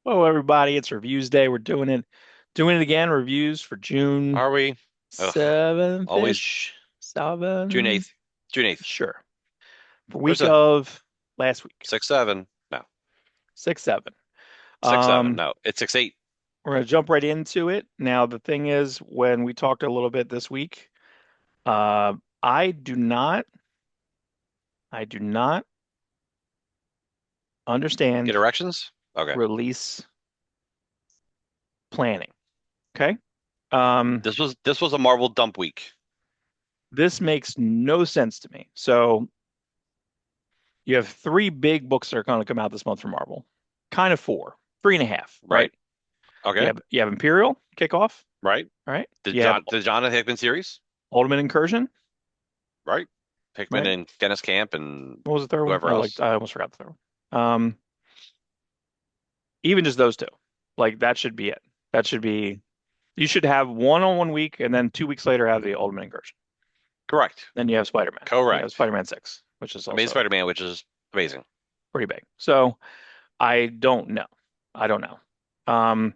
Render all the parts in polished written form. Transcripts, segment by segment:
Hello, everybody. It's reviews day. We're doing it again. Reviews for June Are we? Ugh, 7th always ish. June 7. 8th. June 8th. Sure. For Or week 7th. of last week, 6, 7. No. 6, 7. 6, 7. Um, No. It's 6, 8. we're gonna jump right into it. Now, the thing is, when we talked a little bit this week, uh, I do not, I do not Get understand erections? Okay. release planning. Okay. Um, This was a Marvel dump week. this makes no sense to me. So you have three big books that are going to come out this month from Marvel. Kind of four, three and a half, Right? right? You Okay. have you have Imperial kickoff, Right? right? The You have John the Jonathan Hickman series? Ultimate Incursion, Right? Hickman right? and Dennis Camp and What was the third one? whoever else. I almost forgot the third one. Even just those two, like that should be it. That should be you should have one on one week, and then 2 weeks later have the Ultimate Incursion. Correct. Then you have Spider-Man. You have Correct. Spider-Man 6, which is Amazing also Spider-Man, which is amazing. pretty big. So I don't know. I don't know. Um,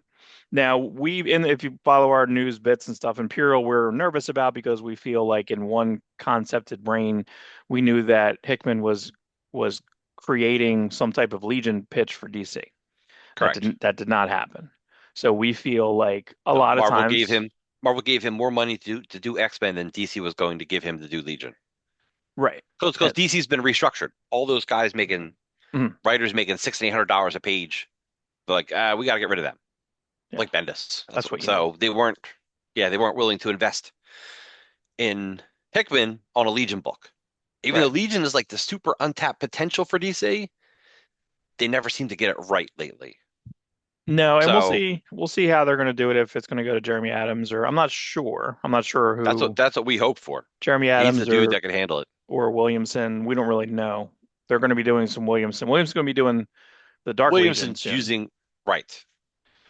Now if you follow our news bits and stuff, Imperial, we're nervous about because we feel like in one concepted brain, we knew that Hickman was creating some type of Legion pitch for DC. Correct. That did not happen. So we feel like a No, lot of Marvel gave times, him Marvel gave him more money to do X-Men than DC was going to give him to do Legion. right? Because And, DC's been restructured. All those guys making mhm, writers making $600 and $800 a page. They're like, we got to get rid of them. yeah, Like Bendis. that's what you need. So they weren't willing to invest in Hickman on a Legion book. Even though Right. Legion is like the super untapped potential for DC, they never seem to get it right lately. No, and we'll So see. We'll see how they're going to do it if it's going to go to Jeremy Adams or I'm not sure. I'm not sure that's what who that's what we hope for. Jeremy He's the Adams dude that can handle it. or Williamson. We don't really know. They're going to be doing some Williamson. Williamson's going to be doing the Dark Legion Williamson's soon, using right.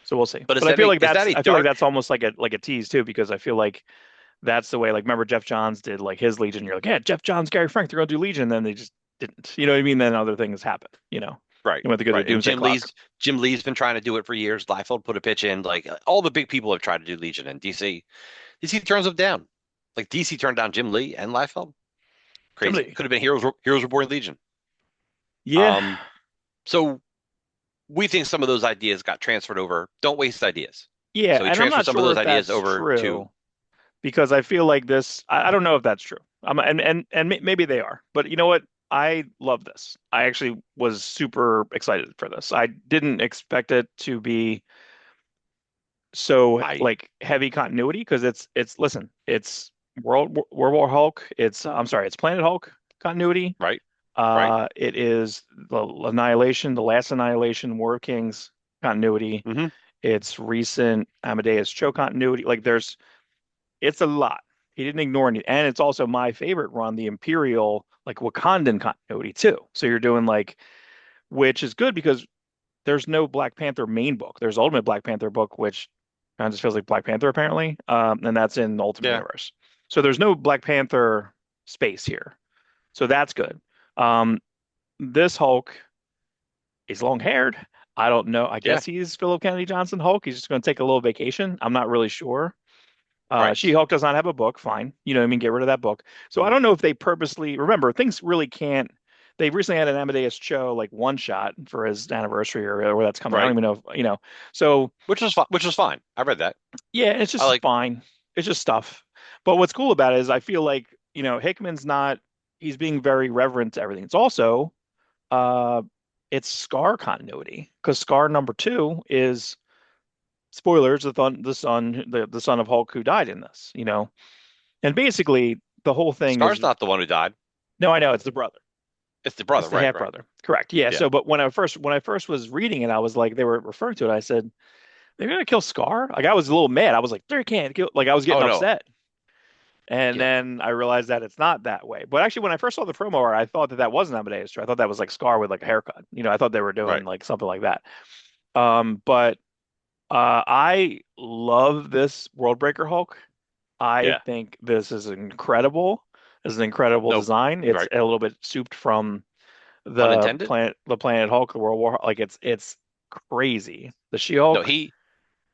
so we'll see. But But is that a I feel like dark? that's almost like a tease too, because I feel like that's the way. Like remember Jeff Johns did like his Legion. You're like, yeah, Jeff Johns, Gary Frank, they're going to do Legion. And then they just didn't. You know what I mean? Then other things happened. Right, You went to go to right. And Doomsday Clock. Jim Lee's been trying to do it for years. Liefeld put a pitch in. Like all the big people have tried to do Legion, and DC turns them down. Like DC turned down Jim Lee and Liefeld. Crazy. Somebody, Could have been Heroes Reborn Legion. yeah, Um, so we think some of those ideas got transferred over. Don't waste ideas. yeah, So we and I'm transferred not some of sure those if ideas that's over to true because I feel like this. I don't know if that's true. Maybe they are, but you know what? I love this. I actually was super excited for this. I didn't expect it to be so I like heavy continuity because it's listen, it's World War Hulk. It's I'm sorry, it's Planet Hulk continuity. right, right. It is the Annihilation, the last Annihilation, War of Kings continuity. Hmm. It's recent Amadeus Cho continuity. Like it's a lot. He didn't ignore any, and it's also my favorite run, the Imperial, like Wakandan continuity too. So you're doing like, which is good because there's no Black Panther main book. There's Ultimate Black Panther book, which kind of just feels like Black Panther apparently, and that's in the Ultimate Yeah. Universe. So there's no Black Panther space here. So that's good. Um, this Hulk is long haired. I don't know. I Yeah. guess he's Philip Kennedy Johnson Hulk. He's just going to take a little vacation. I'm not really sure. Right. She-Hulk does not have a book. Fine. You know what I mean? Get rid of that book. So I Mhm. don't know if they purposely remember things really can't. They recently had an Amadeus Cho like one shot for his anniversary or where that's coming. I don't Right. even know So Which was fine. I read that. yeah, it's I just like fine. It's just stuff. But what's cool about it is I feel like, Hickman's not he's being very reverent to everything. It's also uh it's Scar continuity because Scar number two is spoilers, the son of Hulk who died in this. And basically, the whole thing Scar's is not the one who died. no, I know it's the brother. It's the It's brother. the Right. half Right. brother. Correct. Yeah. Yeah. So, but when I first was reading it, I was like, they were referring to it. I said, they're gonna kill Scar. Like I was a little mad. I was like, they can't kill. Like I was getting Oh no. upset. And Yeah. then I realized that it's not that way. But actually, when I first saw the promo art, I thought that wasn't Amadeus Cho. I thought that was like Scar with like a haircut. I thought they were doing Right. like something like that. But I love this World Breaker Hulk. I Yeah. think this is incredible. It's an incredible Nope. design. You're It's right. a little bit souped from Unintended. the Planet Hulk, the World War. Like it's crazy. The No, She-Hulk, he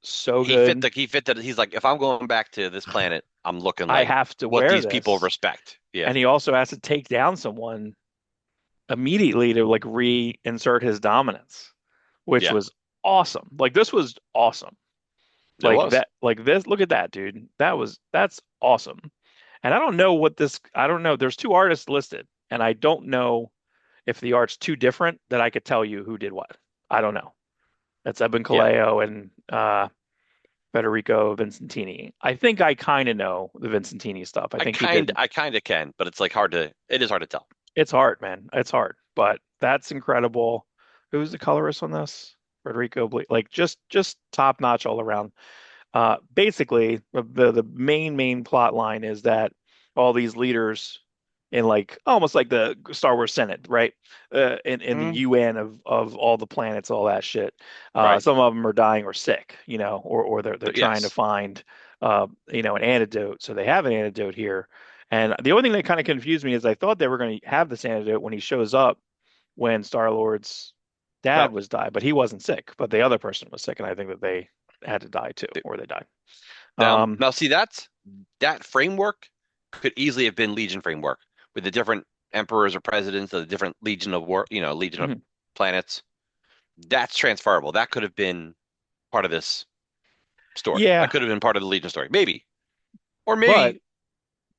so he fit good. the he fit that he's like, if I'm going back to this planet, I'm looking I like have to what wear these people this. respect. Yeah. And he also has to take down someone immediately to like reinsert his dominance, which Yeah. was awesome. Like this was awesome. It Like was. that, like this, look at that, dude. That's awesome. And I don't know what this, I don't know. There's two artists listed, and I don't know if the art's too different that I could tell you who did what. I don't know. That's Eben Yeah. Caleo and Federico Vincentini. I think I kind of know the Vincentini stuff. I think he did. I kind of can, but it's like it is hard to tell. It's hard, man. It's hard, but that's incredible. Who's the colorist on this? Federico Ble like just top notch all around. Basically, the main plot line is that all these leaders in like almost like the Star Wars Senate, right? In the Mm, UN of all the planets, all that shit. right. Some of them are dying or sick, or they're But trying to yes. find an antidote. So they have an antidote here. And the only thing that kind of confused me is I thought they were going to have this antidote when he shows up when Star-Lord's No. dad was died, but he wasn't sick, but the other person was sick, and I think that they had to die too, or they died. Now see that framework could easily have been Legion framework with the different emperors or presidents of the different Legion of War, Legion of Mhm. planets. That's transferable. That could have been part of this story. That Yeah, could have been part of the Legion story. Maybe. Or but maybe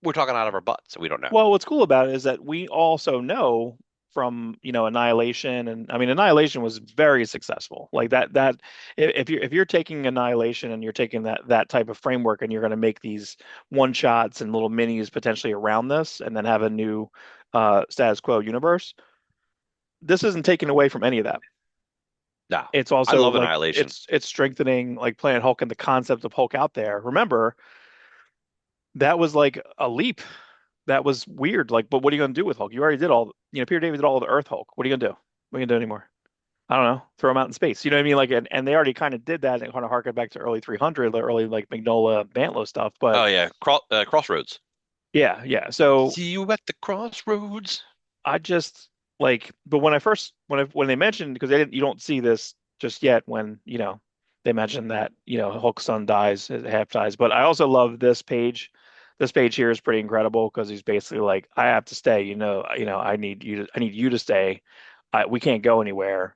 we're talking out of our butts, so we don't know. well, what's cool about it is that we also know from, Annihilation, and I mean Annihilation was very successful. Like that if you're taking Annihilation and you're taking that type of framework and you're going to make these one shots and little minis potentially around this and then have a new status quo universe, this isn't taken away from any of that. No. It's I also love like Annihilation. it's strengthening like Planet Hulk and the concept of Hulk out there. Remember, that was like a leap. That was weird. Like, but what are you gonna do with Hulk? You already did all, Peter David did all the Earth Hulk. What are you gonna do? What are you gonna do anymore? I don't know. Throw him out in space. You know what I mean? Like, and they already kind of did that and kind of harken back to early 300, the early like Magnola Bantlo stuff. But Oh yeah, Crossroads. yeah, yeah. So See you at the crossroads. I just but when I first when they mentioned because you don't see this just yet when they mentioned that Hulk's son dies, half dies. But I also love this page. This page here is pretty incredible because he's basically like, I have to stay. I need you to stay. We can't go anywhere.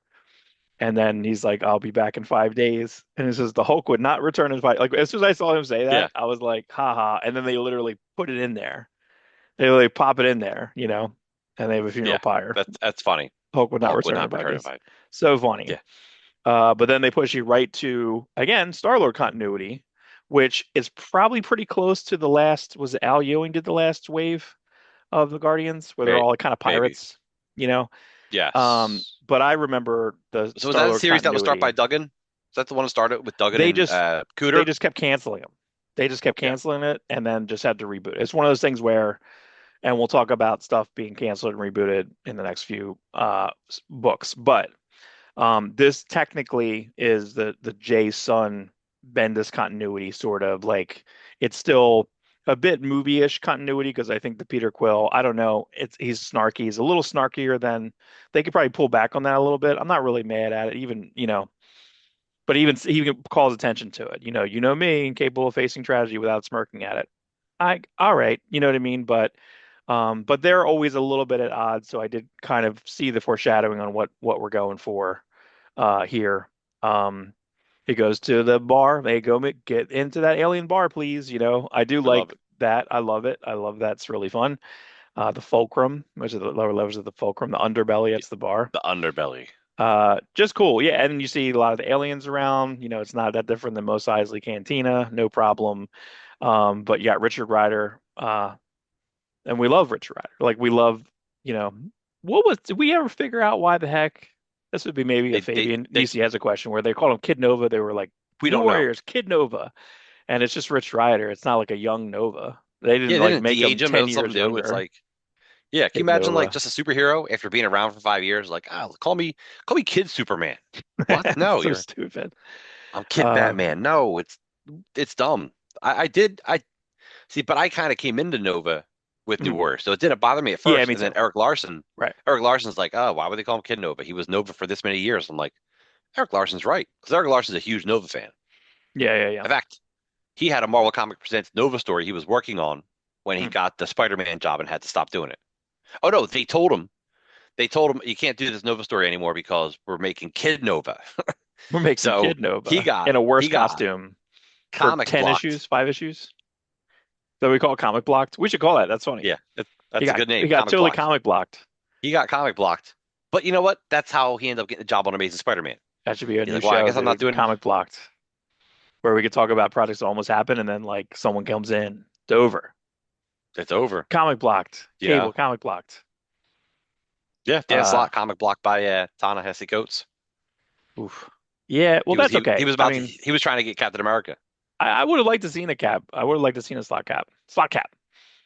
And then he's like, I'll be back in 5 days. And he says the Hulk would not return in 5. Like as soon as I saw him say Yeah, that, I was like, haha. And then they literally put it in there. They like pop it in there, and they have a funeral yeah. pyre. That's funny. Hulk would not Hulk would return in not five return in days. five. So funny. Yeah. But then they push you right to, again, Star-Lord continuity, which is probably pretty close to the last, was it Al Ewing did the last wave of the Guardians, where they're May all kind of maybe. pirates, you know? Yes. But I remember the So was that a Star-Lord series that was started by continuity. Duggan? Is that the one that started with Duggan They and just they Cooter? just kept canceling them. They just kept Yeah. canceling it and then just had to reboot. It's one of those things where, and we'll talk about stuff being canceled and rebooted in the next few books. But this technically is the Jay Sun Bendis continuity, sort of like it's still a bit movie-ish continuity because I think the Peter Quill, I don't know, he's snarky. He's a little snarkier than they could probably pull back on that a little bit. I'm not really mad at it, even, but even he calls attention to it. Me, incapable of facing tragedy without smirking at it. All right, you know what I mean? But they're always a little bit at odds, so I did kind of see the foreshadowing on what we're going for here. Um, he goes to the bar. They go get into that alien bar, please. I do I love like it. that. I love it. I love that's really fun. The fulcrum, which is the lower levels of the fulcrum, the underbelly, that's the bar. The underbelly. Just cool. Yeah, and you see a lot of the aliens around. It's not that different than Mos Eisley Cantina, no problem. But you got Richard Rider, and we love Richard Rider. Like we love, you know, did we ever figure out why the heck? This would be maybe a Fabian They DC has a question where they called him Kid Nova. They were like we Blue don't know. Warriors, Kid Nova, and it's just Rich Rider. It's not like a young Nova. They didn't Yeah, they like didn't make him de-age him. It 10 was something years new. It's younger. like, yeah, can you Kid imagine like Nova. just a superhero after being around for 5 years? Like, call me Kid Superman. What? No, So you're stupid. I'm Kid Uh, Batman. No, it's dumb. I see, but I kind of came into Nova with New mm, Warrior, so it didn't bother me at yeah, first. me And then too. Right. Eric Larson's like, oh, why would they call him Kid Nova? He was Nova for this many years. I'm like, Eric Larson's right because Eric Larson's a huge Nova fan. Yeah, yeah, yeah. In fact, he had a Marvel Comic Presents Nova story he was working on when he Hmm. got the Spider-Man job and had to stop doing it. Oh no, they told him you can't do this Nova story anymore because we're making Kid Nova. We're making So Kid he Nova got in a worse he got costume for comic 10 blocked. issues, 5 issues. So we call it comic blocked. We should call that. That's funny. Yeah, He that's a got good he name, got comic totally blocked. comic blocked. He got comic blocked. But you know what? That's how he ended up getting the job on Amazing Spider-Man. That should be a He's new like, well, I show, guess I'm not dude. doing Comic blocked, where we could talk about projects that almost happen and then like someone comes in. It's over. it's over. Comic blocked. Yeah. Cable comic blocked. Yeah, Dan Uh, Slott, comic blocked by Ta-Nehisi Coates. oof. Yeah, well He was that's he okay. was I about to mean, he was trying to get Captain America. I would have liked to seen a cap. I would have liked to seen a slot cap. Slot cap.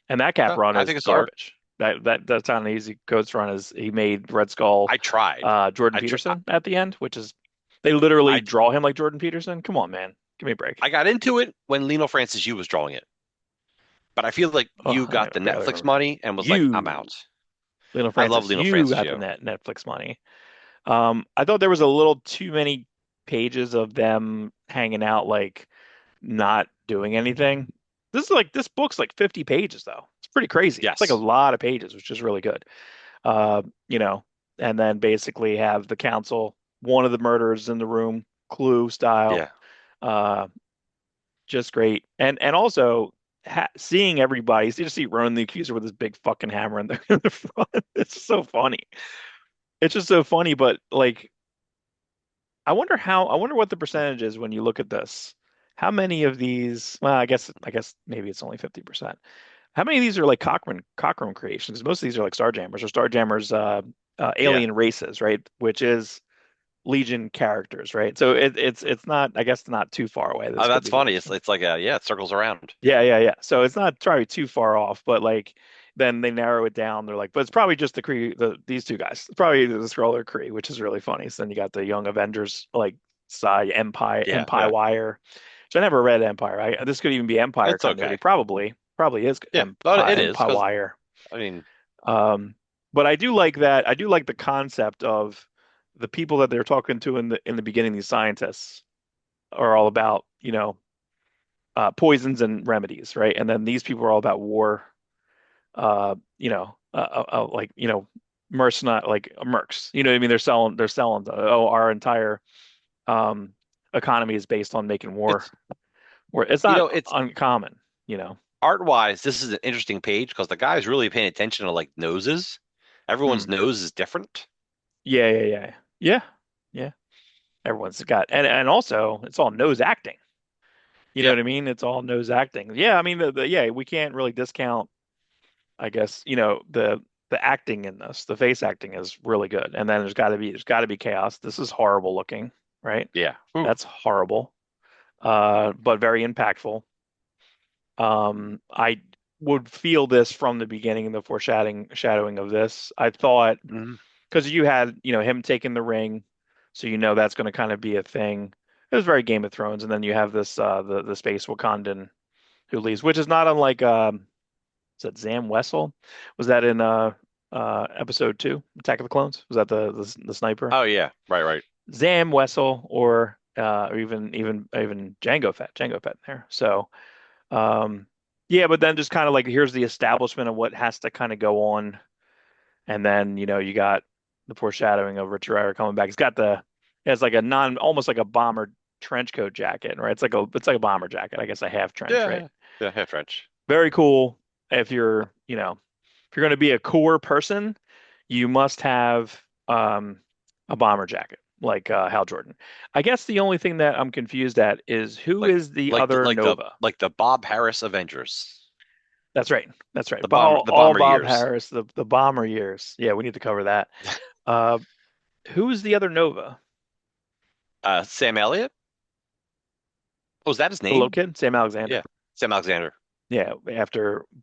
And that cap run I is think it's art. garbage. That's on an easy codes run is he made Red Skull I tried. Jordan I tr Peterson at the end, which is they literally I draw him like Jordan Peterson. Come on, man. Give me a break. I got into it when Lino Francis Yu was drawing it, but I feel like Oh, you got the I barely Netflix remember. money and was like, I'm You, out. Lionel I love Francis, Lino you Francis got the Yu. Netflix money. I thought there was a little too many pages of them hanging out, like not doing anything. This book's like 50 pages though. It's pretty crazy. It's like a Yes. lot of pages, which is really good. Uh, you know, and then basically have the council, one of the murderers in the room, Clue style. Yeah. Uh, just great. And also seeing everybody, you just see Ronan the Accuser with his big fucking hammer in in the front. It's so funny. It's just so funny, but like I wonder what the percentage is when you look at this. How many of these, well, I guess maybe it's only 50%. How many of these are like Cochrane creations? 'Cause most of these are like Starjammers or Starjammers Yeah. alien races, right? Which is Legion characters, right? So it's not I guess not too far away. Oh, This could that's be the funny. It's Legion. it's like yeah, it circles around. Yeah, yeah, yeah. So it's not probably too far off, but like then they narrow it down. They're like, but it's probably just the Kree, these two guys. It's probably the Skrull Kree, which is really funny. So then you got the Young Avengers like side Yeah, Empire yeah. Wire. So I never read Empire. This could even be Empire It's continuity. okay. Probably is Yeah, but it is Empire because Wire. I mean, Um, but I do like that. I do like the concept of the people that they're talking to in the beginning. These scientists are all about, poisons and remedies, right? And then these people are all about war. Like mercenary, like mercs. You know what I mean? They're selling. Oh, our entire um economy is based on making war. it's Where it's you not know, it's uncommon, you know. art wise, this is an interesting page because the guy's really paying attention to like noses. Hmm. Everyone's nose is different. Yeah, yeah, yeah, yeah, yeah. Everyone's got, and also it's all nose acting. You know Yeah. what I mean? It's all nose acting. Yeah, I mean yeah, we can't really discount, I guess, the acting in this. The face acting is really good. And then there's got to be chaos. This is horrible looking, right? Yeah. Ooh. That's horrible. But very impactful. I would feel this from the beginning in the shadowing of this. I thought Mhm. because you had, him taking the ring, so that's going to kind of be a thing. It was very Game of Thrones, and then you have this the space Wakandan who leaves, which is not unlike is that Zam Wessel? Was that in episode 2, Attack of the Clones? Was that the sniper? Oh yeah. Right, right. Zam Wessel or even Jango Fett there. So yeah, but then just kind of like here's the establishment of what has to kind of go on, and then you got the foreshadowing of Richard Rider coming back. It's like a non almost like a bomber trench coat jacket, right? It's like a bomber jacket, I guess a half trench, right? Yeah. Yeah, half French. Very cool. If you're going to be a core person, you must have a bomber jacket like Hal Jordan. I guess the only thing that I'm confused at is who Like is the like the other like the Nova? like the Bob Harris Avengers. That's right. That's right. The bomber the All bomber Bob years. Harris, the bomber years. Yeah, we need to cover that. Uh, who's the other Nova? Sam Elliott? Oh, is that his The little name? kid, Sam Alexander. Yeah. Sam Alexander. Yeah,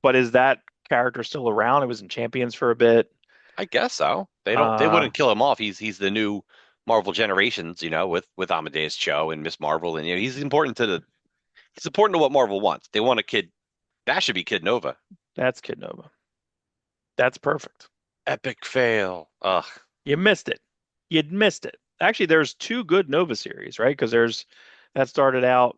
but is that character still around? It was in Champions for a bit. I guess so. They Uh, wouldn't kill him off. He's the new Marvel Generations, with Amadeus Cho and Miss Marvel, and he's important to what Marvel wants. They want a kid. That should be Kid Nova. that's Kid Nova. That's perfect. Epic fail. Ugh. You missed it. You'd missed it. actually there's two good Nova series, right? Because there's that started out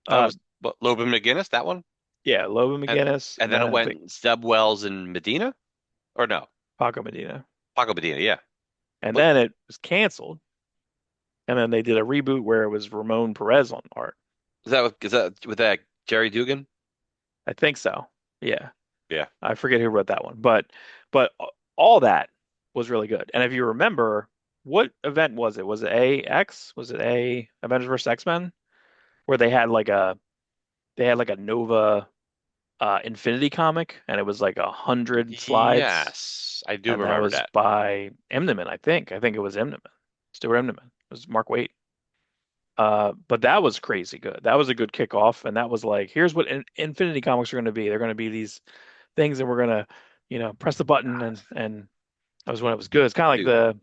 That uh was Loeb and McGinnis, that one, yeah, Loba and McGinnis, and then then it I think went Zeb Wells and Medina, or no, Paco Medina. Paco Medina. Yeah, And but then it was canceled, and then they did a reboot where it was Ramon Perez on art. is that with that Jerry Dugan? I think so. Yeah. Yeah, I forget who wrote that one, but all that was really good. And if you remember, what event was it? Was it AX? Was it A Avengers vs. X-Men? Where they had like a Nova Infinity comic, and it was like 100 slides, yes, I do and that remember was that. by Imneman, I think. I think it was Imneman, Stuart Imneman. It was Mark Waid. But that was crazy good. That was a good kickoff, and that was like, here's what Infinity comics are going to be. They're going to be these things that we're going to, press the button, and that was when it was good. It's kind of like Dude, the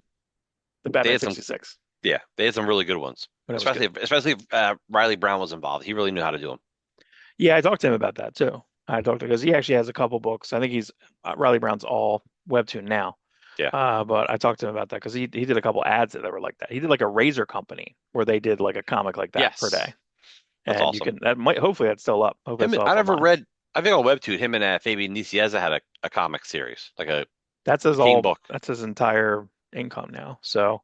they Batman had some, 66 yeah, they had some really good ones. when it was good. Especially if Riley Brown was involved. He really knew how to do them. Yeah, I talked to him about that too. I talked to because he actually has a couple books. I think he's Riley Brown's all webtoon now. Yeah. But I talked to him about that because he did a couple ads that were like that. He did like a razor company where they did like a comic like that per day. Yes, that's And you awesome. can that might hopefully that's still up. Hopefully it's Him, still I up never online. read. I think on Webtoon, him and Fabian Nicieza had a comic series, like That's a his team all book. that's his entire income now. So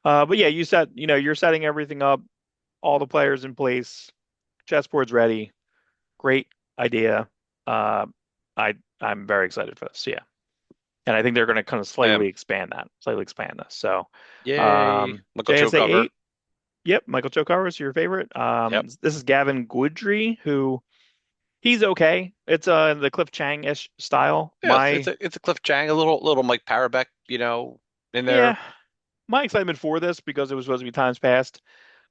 but yeah, you're setting everything up, all the players in place, chessboard's ready. Great idea. Uh I I'm very excited for this. Yeah. And I think they're gonna kind of I am. slightly expand this. So Yay. Michael Cho JSA cover. 8, yep, Michael Chokawa is your favorite. Yep. This is Gavin Guidry, who he's okay. It's the Cliff Chang-ish style. Yeah, it's a Cliff Chang, a little Mike Parabek, in Yeah, there. my excitement for this because it was supposed to be times past.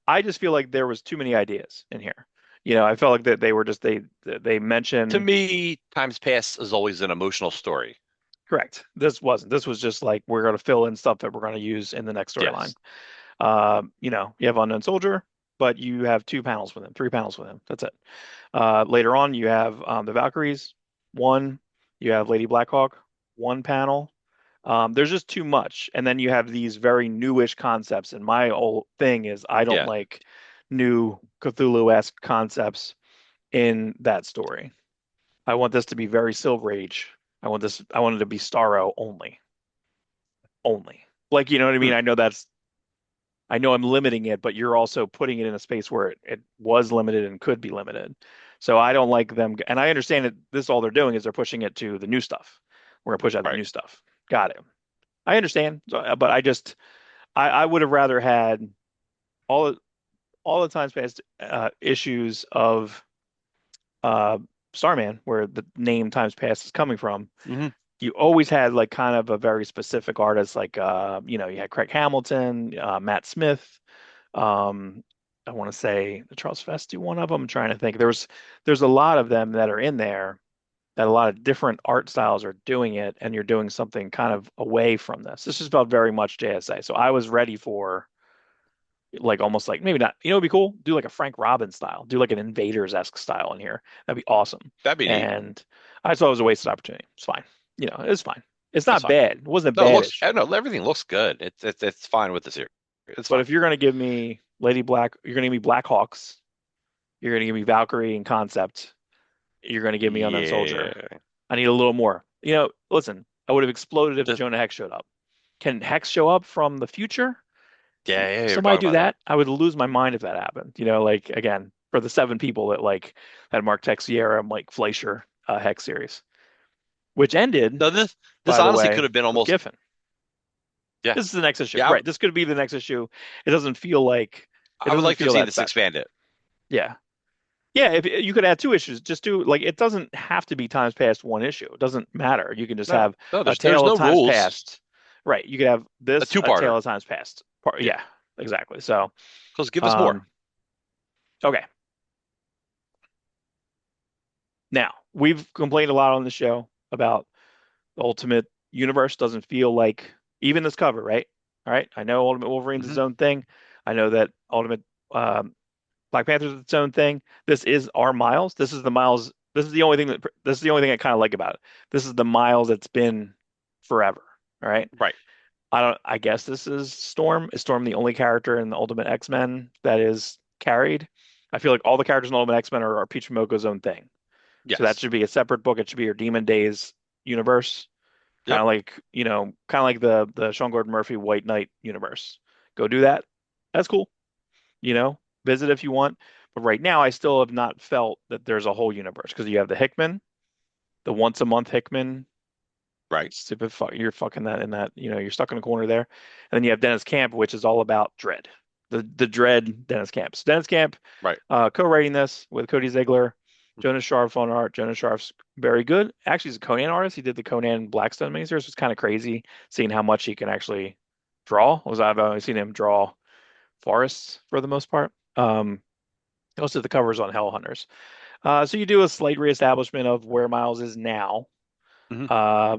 I just feel like there was too many ideas in here. I felt like that they were just they To mentioned me, Times Past is always an emotional story. correct. This wasn't. This was just like we're going to fill in stuff that we're going to use in the next storyline. Yes. You have Unknown Soldier, but you have 2 panels with him, 3 panels with him. That's it. Later on, you have the Valkyries, one. You have Lady Blackhawk, 1 panel. There's just too much. And then you have these very newish concepts. And my whole thing is I don't Yeah. like new Cthulhu-esque concepts in that story. I want this to be very Silver Age. I want it to be Starro only. Only. Like, you know what I mean? Hmm. I know I'm limiting it, but you're also putting it in a space where it was limited and could be limited. So I don't like them. And I understand that this all they're doing is they're pushing it to the new stuff. We're gonna push out the Right. new stuff. Got it. I understand. So, but I would have rather had all all the times past issues of uh, Starman, where the name Times Past is coming from. Hmm. You always had like kind of a very specific artist, like you had Craig Hamilton, Matt Smith. Um, I want to say the Charles Festy one of them. I'm trying to think. There's a lot of them that are in there that a lot of different art styles are doing it, and you're doing something kind of away from this. This just felt very much JSA. So I was ready for like almost like maybe not, it'd be cool. Do like a Frank Robbins style, do like an Invaders-esque style in here. That'd be awesome. That'd be neat. And I thought it was a wasted opportunity. It's fine. It's fine. It's That's not fine. bad. It wasn't a No, it bad looks. issue. I don't know. Everything looks good. It's fine with the series. It's But fine. if you're gonna give me Lady Black, you're gonna give me Black Hawks, you're gonna give me Valkyrie and Concept, you're gonna give me Unknown Soldier. Yeah. I need a little more. Listen, I would have exploded if Just Jonah Hex showed up. Can Hex show up from the future? yeah. You're Somebody talking do about that. that? I would lose my mind if that happened. Like again, for the 7 people that like that Mark Texiera, Mike Fleischer Hex series, which ended, No, this by the honestly could way, have been with almost. Giffen. Yeah. This is the next issue. Yeah. Right. This could be the next issue. It doesn't feel like it I would doesn't like to have feel seen that this special. expanded. Yeah. Yeah, if you could add 2 issues, just do like it doesn't have to be times past one issue. It doesn't matter. You can just No, have no. a There's tale of no times rules. past. Right. You could have A this a two-parter. tale of times past. Yeah. Yeah, exactly. So, Because give us more. um, okay. Now, we've complained a lot on the show about the Ultimate Universe doesn't feel like even this cover, right? All right. I know Ultimate Wolverine's its Hmm. own thing. I know that Ultimate um, Black Panther's its own thing. This is our Miles. This is the Miles. This is the only thing I kind of like about it. This is the Miles that's been forever. All right. Right. I guess this is Storm. Is Storm the only character in the Ultimate X-Men that is carried? I feel like all the characters in Ultimate X-Men are Peach Moko's own thing. So that Yes. should be a separate book. It should be your Demon Days universe, kind Yep. of like, kind of like the Sean Gordon Murphy White Knight universe. Go do that. That's cool. Visit if you want. But right now, I still have not felt that there's a whole universe because you have the Hickman, the once a month Hickman. Right. Stupid fuck, you're fucking that in that, you're stuck in a corner there. And then you have Dennis Camp, which is all about Dread. The Dread Dennis Camp. So Dennis Camp, Right. co-writing this with Cody Ziegler, Jonas Sharf on art. Jonas Sharf's very good. Actually, he's a Conan artist. He did the Conan Blackstone miniseries. It's kind of crazy seeing how much he can actually draw. I've only seen him draw forests for the most part. Most of the covers on Hell Hunters. So you do a slight reestablishment of where Miles is now. Hmm. Uh,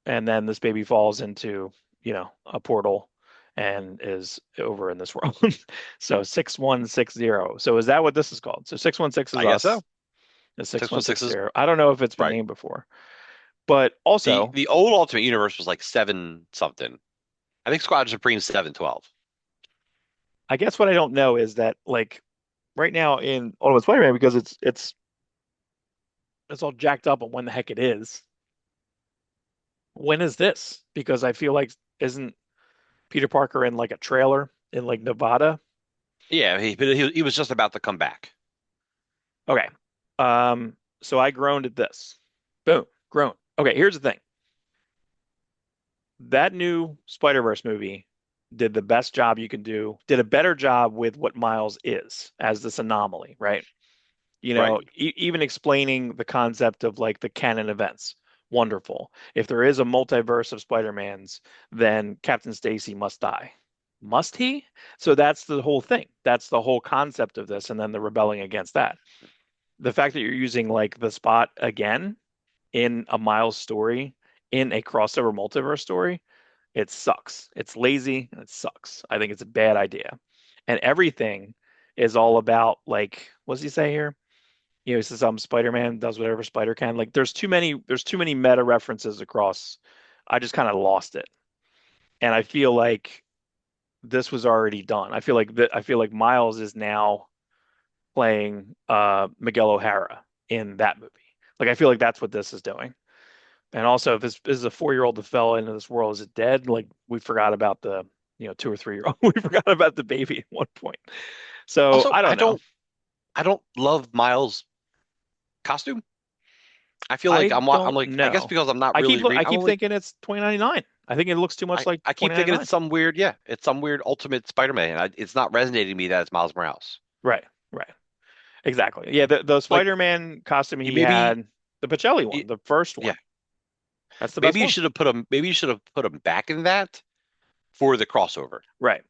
and then this baby falls into, a portal and is over in this world. So 6160. So is that what this is called? So 616 is I guess so. us. Is 616 is 6160. I don't know if it's been right. named before. But The also, the old Ultimate Universe was like seven something. I think Squadron Supreme's 712. I guess what I don't know is that, like, right now in Ultimate Spider-Man, because it's all jacked up on when the heck it is. When is this? Because I feel like, isn't Peter Parker in like a trailer in like Nevada? Yeah, he was just about to come back. Okay. So I groaned at this. Boom, groan. Okay, here's the thing. That new Spider-Verse movie did the best job you can do, did a better job with what Miles is as this anomaly, right? Right. Even explaining the concept of like the canon events. Wonderful. If there is a multiverse of Spider-Mans, then Captain Stacy must die. Must he? So that's the whole thing. That's the whole concept of this, and then the rebelling against that. The fact that you're using like the spot again in a Miles story, in a crossover multiverse story, it sucks. It's lazy and it sucks. I think it's a bad idea. And everything is all about, like, what does he say here? He says Spider-Man does whatever Spider can. Like there's too many meta references across. I just kind of lost it. And I feel like this was already done. I feel like Miles is now playing Miguel O'Hara in that movie. Like I feel like that's what this is doing. And also, if this is a 4-year-old that fell into this world, is it dead? Like we forgot about the 2 or 3-year-old. We forgot about the baby at one point. So Also, I don't know. I don't love Miles' costume. I feel like I I'm don't like I guess know. because I'm not I keep really look. I reading. I'm keep like thinking it's 2099. I think it looks too much like I keep thinking it's 2099. some weird yeah, it's some weird Ultimate Spider-Man. It's not resonating to me that it's Miles Morales. Right. Right. Exactly. Yeah. The Like Spider-Man costume he maybe had, the Pacelli y- one, the first yeah, one. That's the best one. maybe you should have put him back in that for the crossover. Right.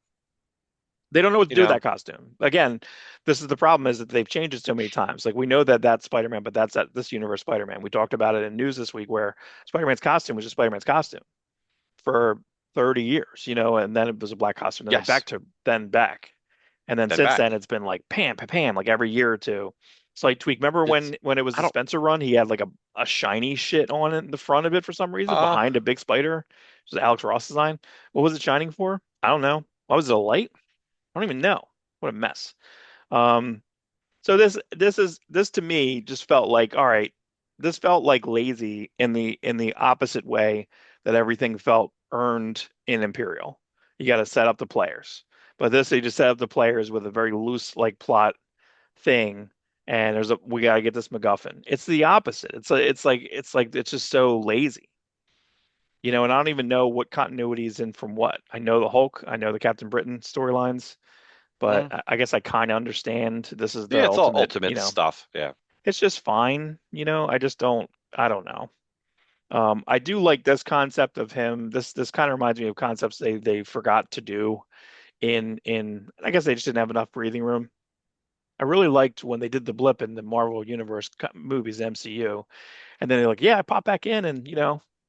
They don't know what to You do with know? that costume. Again, this is the problem, is that they've changed it so many times. Like we know that that's Spider-Man, but that's this universe Spider-Man. We talked about it in news this week where Spider-Man's costume was just Spider-Man's costume for 30 years, and then it was a black costume, and then Yes. back. And then Then since then back. it's been like Pam, Pam, Pam, like every year or two. Slight tweak. Remember It's when it was I the don't Spencer run, he had like a shiny shit on it in the front of it for some reason, uh behind a big spider. It was Alex Ross design. What was it shining for? I don't know. What was it, a light? I don't even know. What a mess. Um, so this to me just felt like, all right, this felt like lazy in the opposite way that everything felt earned in Imperial. You got to set up the players. But this, they just set up the players with a very loose like plot thing, and we got to get this MacGuffin. It's the opposite. It's just so lazy. And I don't even know what continuity is in from what. I know the Hulk, I know the Captain Britain storylines, but mm, I guess I kind of understand this is the yeah, it's all ultimate, Ultimate stuff. Yeah. it's just fine. I don't know. I do like this concept of him. This kind of reminds me of concepts they forgot to do I guess they just didn't have enough breathing room. I really liked when they did the blip in the Marvel Universe movies, MCU, and then they're like, yeah, I pop back in, and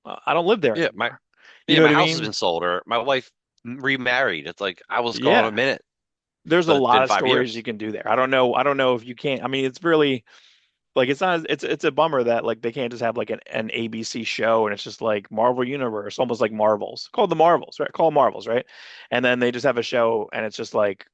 I don't live there Yeah, anymore. You yeah, know my what I house has mean? been sold or my wife remarried. It's like I was gone a Yeah. minute, There's a but it's lot been of five stories you years. can do there. I don't know if you can. I mean, it's really. like it's not it's a bummer that like they can't just have like an ABC show and it's just like Marvel Universe, almost like Marvels. Called the Marvels, right? Call Marvels, right? And then they just have a show and it's just like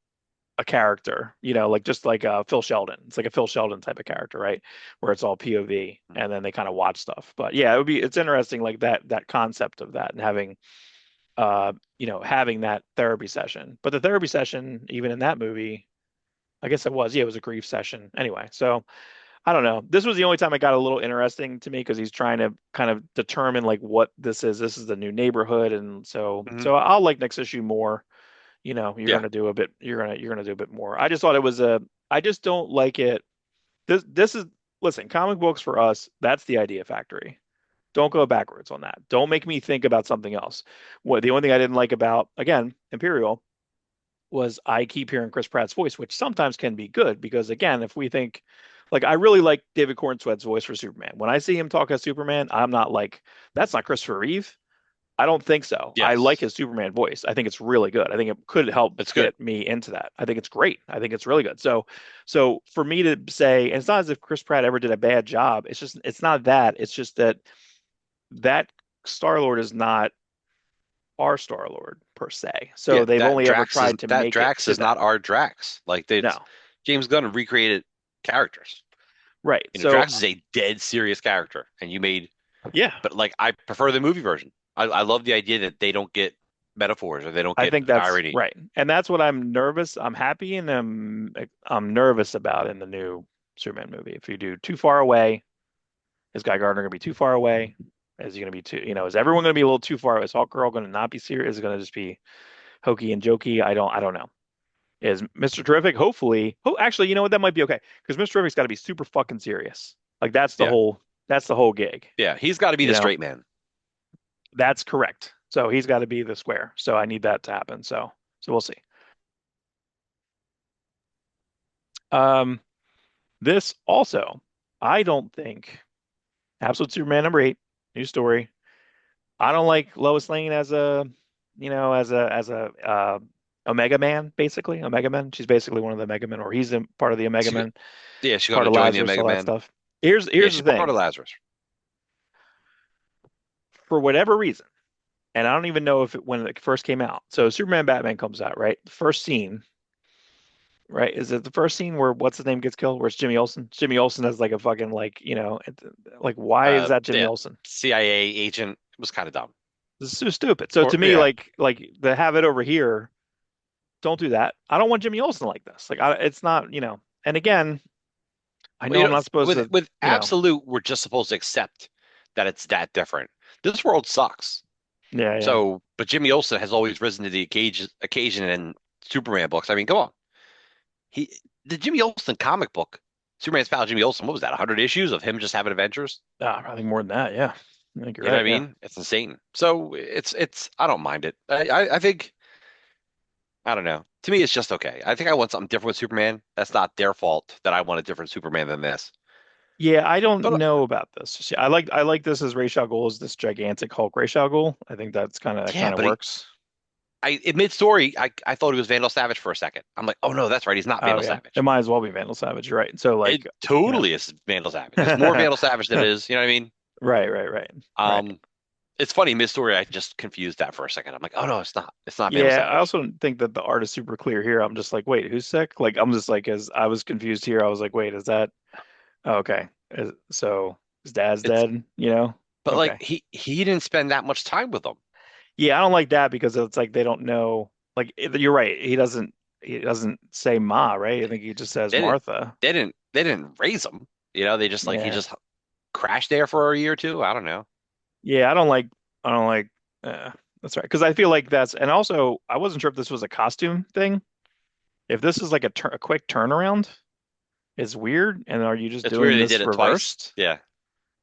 a character, like just like Phil Sheldon. It's like a Phil Sheldon type of character, right? Where it's all POV and then they kind of watch stuff. But yeah, it's interesting like that concept of that and having having that therapy session. But the therapy session, even in that movie, I guess it was a grief session anyway. So I don't know. This was the only time it got a little interesting to me because he's trying to kind of determine like what this is. This is the new neighborhood, and so Hmm. so I'll like next issue more. You're Yeah. gonna do a bit. You're gonna do a bit more. I just thought it was a. I just don't like it. This is listen. Comic books for us. That's the idea factory. Don't go backwards on that. Don't make me think about something else. What the only thing I didn't like about again Imperial was I keep hearing Chris Pratt's voice, which sometimes can be good because again, if we think like I really like David Cornsweat's voice for Superman. When I see him talk as Superman, I'm not like, that's not Christopher Reeve. I don't think so. I like Yes. his Superman voice. I think it's really good. I think it could help It's good. get me into that. I think it's great. I think it's really good. So for me to say, and it's not as if Chris Pratt ever did a bad job. It's not that. It's just that Star-Lord is not our Star-Lord per se. Yeah, So they've only ever tried to that make it Drax to is not that. our Drax. Like it's No. James Gunn recreated characters. Right. So Drax is a dead serious character, and you made, yeah, but like I prefer the movie version. I love the idea that they don't get metaphors or they don't I get think that's irony. right. And that's what I'm nervous. I'm happy and I'm nervous about in the new Superman movie. If you do too far away, is Guy Gardner going to be too far away? Is he going to be too, is everyone going to be a little too far away? Is Hawkgirl going to not be serious? Is it going to just be hokey and jokey? I don't know. Is Mr. Terrific? Hopefully. Oh, actually, you know what? That might be okay because Mr. Terrific's got to be super fucking serious. Like Yeah, that's the whole gig. yeah, he's got to be You the know, straight man. that's correct. So he's got to be the square. So I need that to happen. So we'll see. Um, This also, I don't think Absolute Superman #8, new story. I don't like Lois Lane as a Omega Man, basically. Omega Man. She's basically one of the Omega Men, or he's part of the Omega She, Men, yeah, she's going part to of join the Lazarus, Omega all that Man. stuff. Here's Yeah, here's she's the part thing. of Lazarus. For whatever reason, and I don't even know if when it first came out. So Superman Batman comes out, right? The first scene, right? Is it the first scene where what's his name gets killed? Where it's Jimmy Olsen? Jimmy Olsen has like a fucking like why is that Jimmy Yeah, Olsen? CIA agent was kind of dumb. This is so stupid. So Or to me, yeah, like to have it over here, don't do that. I don't want Jimmy Olsen like this. Like it's not. And again, I well, know I'm not supposed with to, you know. Absolute, we're just supposed to accept that it's that different. This world sucks. Yeah, yeah. So, but Jimmy Olsen has always risen to the occasion in Superman books. I mean, come on. He the Jimmy Olsen comic book, Superman's pal Jimmy Olsen, what was that? 100 issues of him just having adventures? Probably more than that. Yeah, I think you're You know what I right. Yeah. mean? It's insane. So it's I don't mind it. I think I don't know. To me, it's just okay. I think I want something different with Superman. That's not their fault that I want a different Superman than this. Yeah, I don't But know about this. I like this as Ra's al Ghul as this gigantic Hulk Ra's al Ghul. I think that yeah, kind of but works. in mid story, I thought he was Vandal Savage for a second. I'm like, oh no, that's right. He's not Oh Vandal yeah, it Savage. might as well be Vandal Savage. You're right. So It like, you know, totally is Vandal Savage. It's more Vandal Savage than it is. You know what I mean? right, right, right, right. Um, it's funny mid story. I just confused that for a second. I'm like, oh no, it's not. It's not Vandal Yeah, I Savage. also don't think that the art is super clear here. I'm just like, wait, who's sick? Like, I'm just like, as I was confused here, I was like, wait, is that okay? So his dad's It's dead, you know? but like Okay. he didn't spend that much time with them. Yeah, I don't like that because it's like they don't know. Like, you're right. He doesn't say Ma, right? I think he just says They didn't Martha. they didn't raise him. You know, they just like he Yeah, just crashed there for a year or two. I don't know. yeah. I don't like. Uh, that's right. Because I feel like and also I wasn't sure if this was a costume thing. If this is like a quick turnaround, it's weird. And are you just It's weird doing they did this it twice. reversed? Yeah,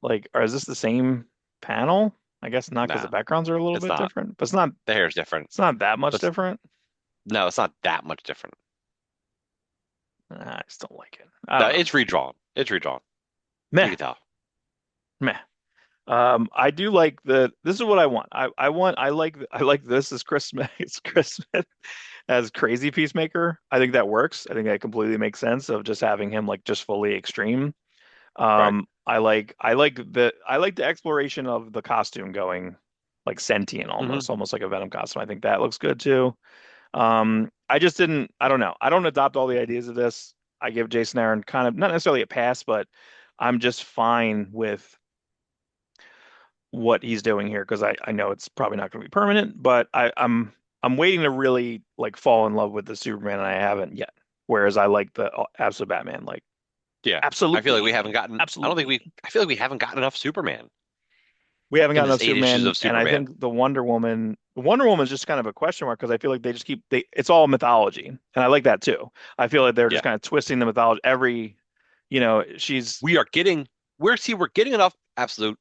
Like, or is this the same panel? I guess not because the no, backgrounds are a little it's bit not. different, but it's not The hair's different, it's not that much but different. no, it's not that much different. I just don't like it. I No, don't know. it's redrawn. It's redrawn. You Meh, can tell. meh. I do like this is what I want. I like this as Christmas it's Christmas as crazy Peacemaker. I think that works. I think that completely makes sense of just having him like just fully extreme. Right. I like the exploration of the costume going like sentient Hmm. almost like a Venom costume. I think that looks good too. I just didn't, I don't know. I don't adopt all the ideas of this. I give Jason Aaron kind of not necessarily a pass, but I'm just fine with what he's doing here because I know it's probably not going to be permanent, but I'm waiting to really like fall in love with the Superman and I haven't yet. Whereas I like the absolute Batman, like Yeah. I feel like we haven't absolutely, gotten, I don't think absolutely. I feel like we haven't gotten enough Superman We haven't in got enough this 8 issues Superman, of and I Superman. think the Wonder Woman is just kind of a question mark because I feel like they just keep it's all mythology, and I like that too. I feel like they're just Yeah. kind of twisting the mythology she's We are getting, we're getting enough absolute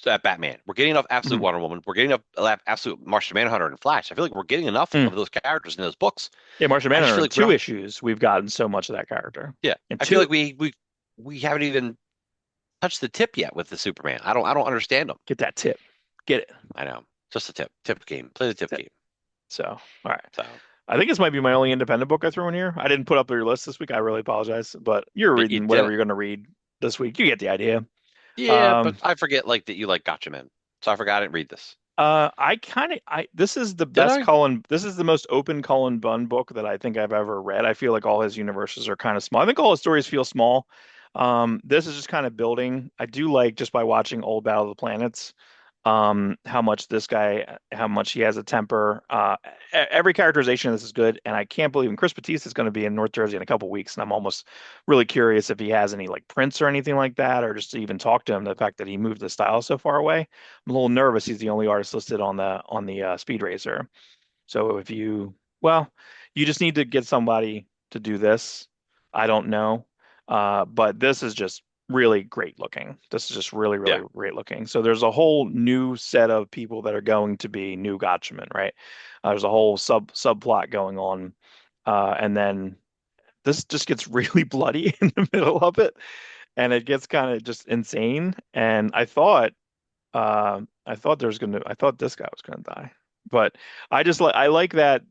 Batman. We're getting enough absolute mhm. Wonder Woman. We're getting enough absolute Martian Manhunter and Flash. I feel like we're getting enough Mm. of those characters in those books. Yeah, Martian I just Manhunter feel in like we two don't, issues we've gotten so much of that character. yeah. In I feel two, like we haven't even touched the tip yet with the Superman. I don't understand them. get that tip, get it. I know. Just a tip. Tip game. Play the tip Tip. game. So, all right. So I think this might be my only independent book I threw in here. I didn't put up your list this week. I really apologize, but you're but you reading whatever didn't. you're going to read this week. You get the idea. Yeah, but Um, I forget like that you like Gatchaman. So I forgot I didn't read this. I kind of I this is the Did best I? Cullen this is the most open Cullen Bunn book that I think I've ever read. I feel like all his universes are kind of small. I think all his stories feel small. This is just kind of building. I do like just by watching old Battle of the Planets, how much he has a temper. Every characterization of this is good, and I can't believe Chris Batiste is going to be in North Jersey in a couple weeks, and I'm almost really curious if he has any like prints or anything like that, or just to even talk to him. The fact that he moved the style so far away, I'm a little nervous. He's the only artist listed on the Speed Racer. So well, you just need to get somebody to do this. I don't know. But this is just really great looking. This is just really, really Yeah. great looking. So there's a whole new set of people that are going to be new Gatchaman, right? There's a whole subplot going on. And then this just gets really bloody in the middle of it, and it gets kind of just insane. And I thought this guy was gonna die, but I like that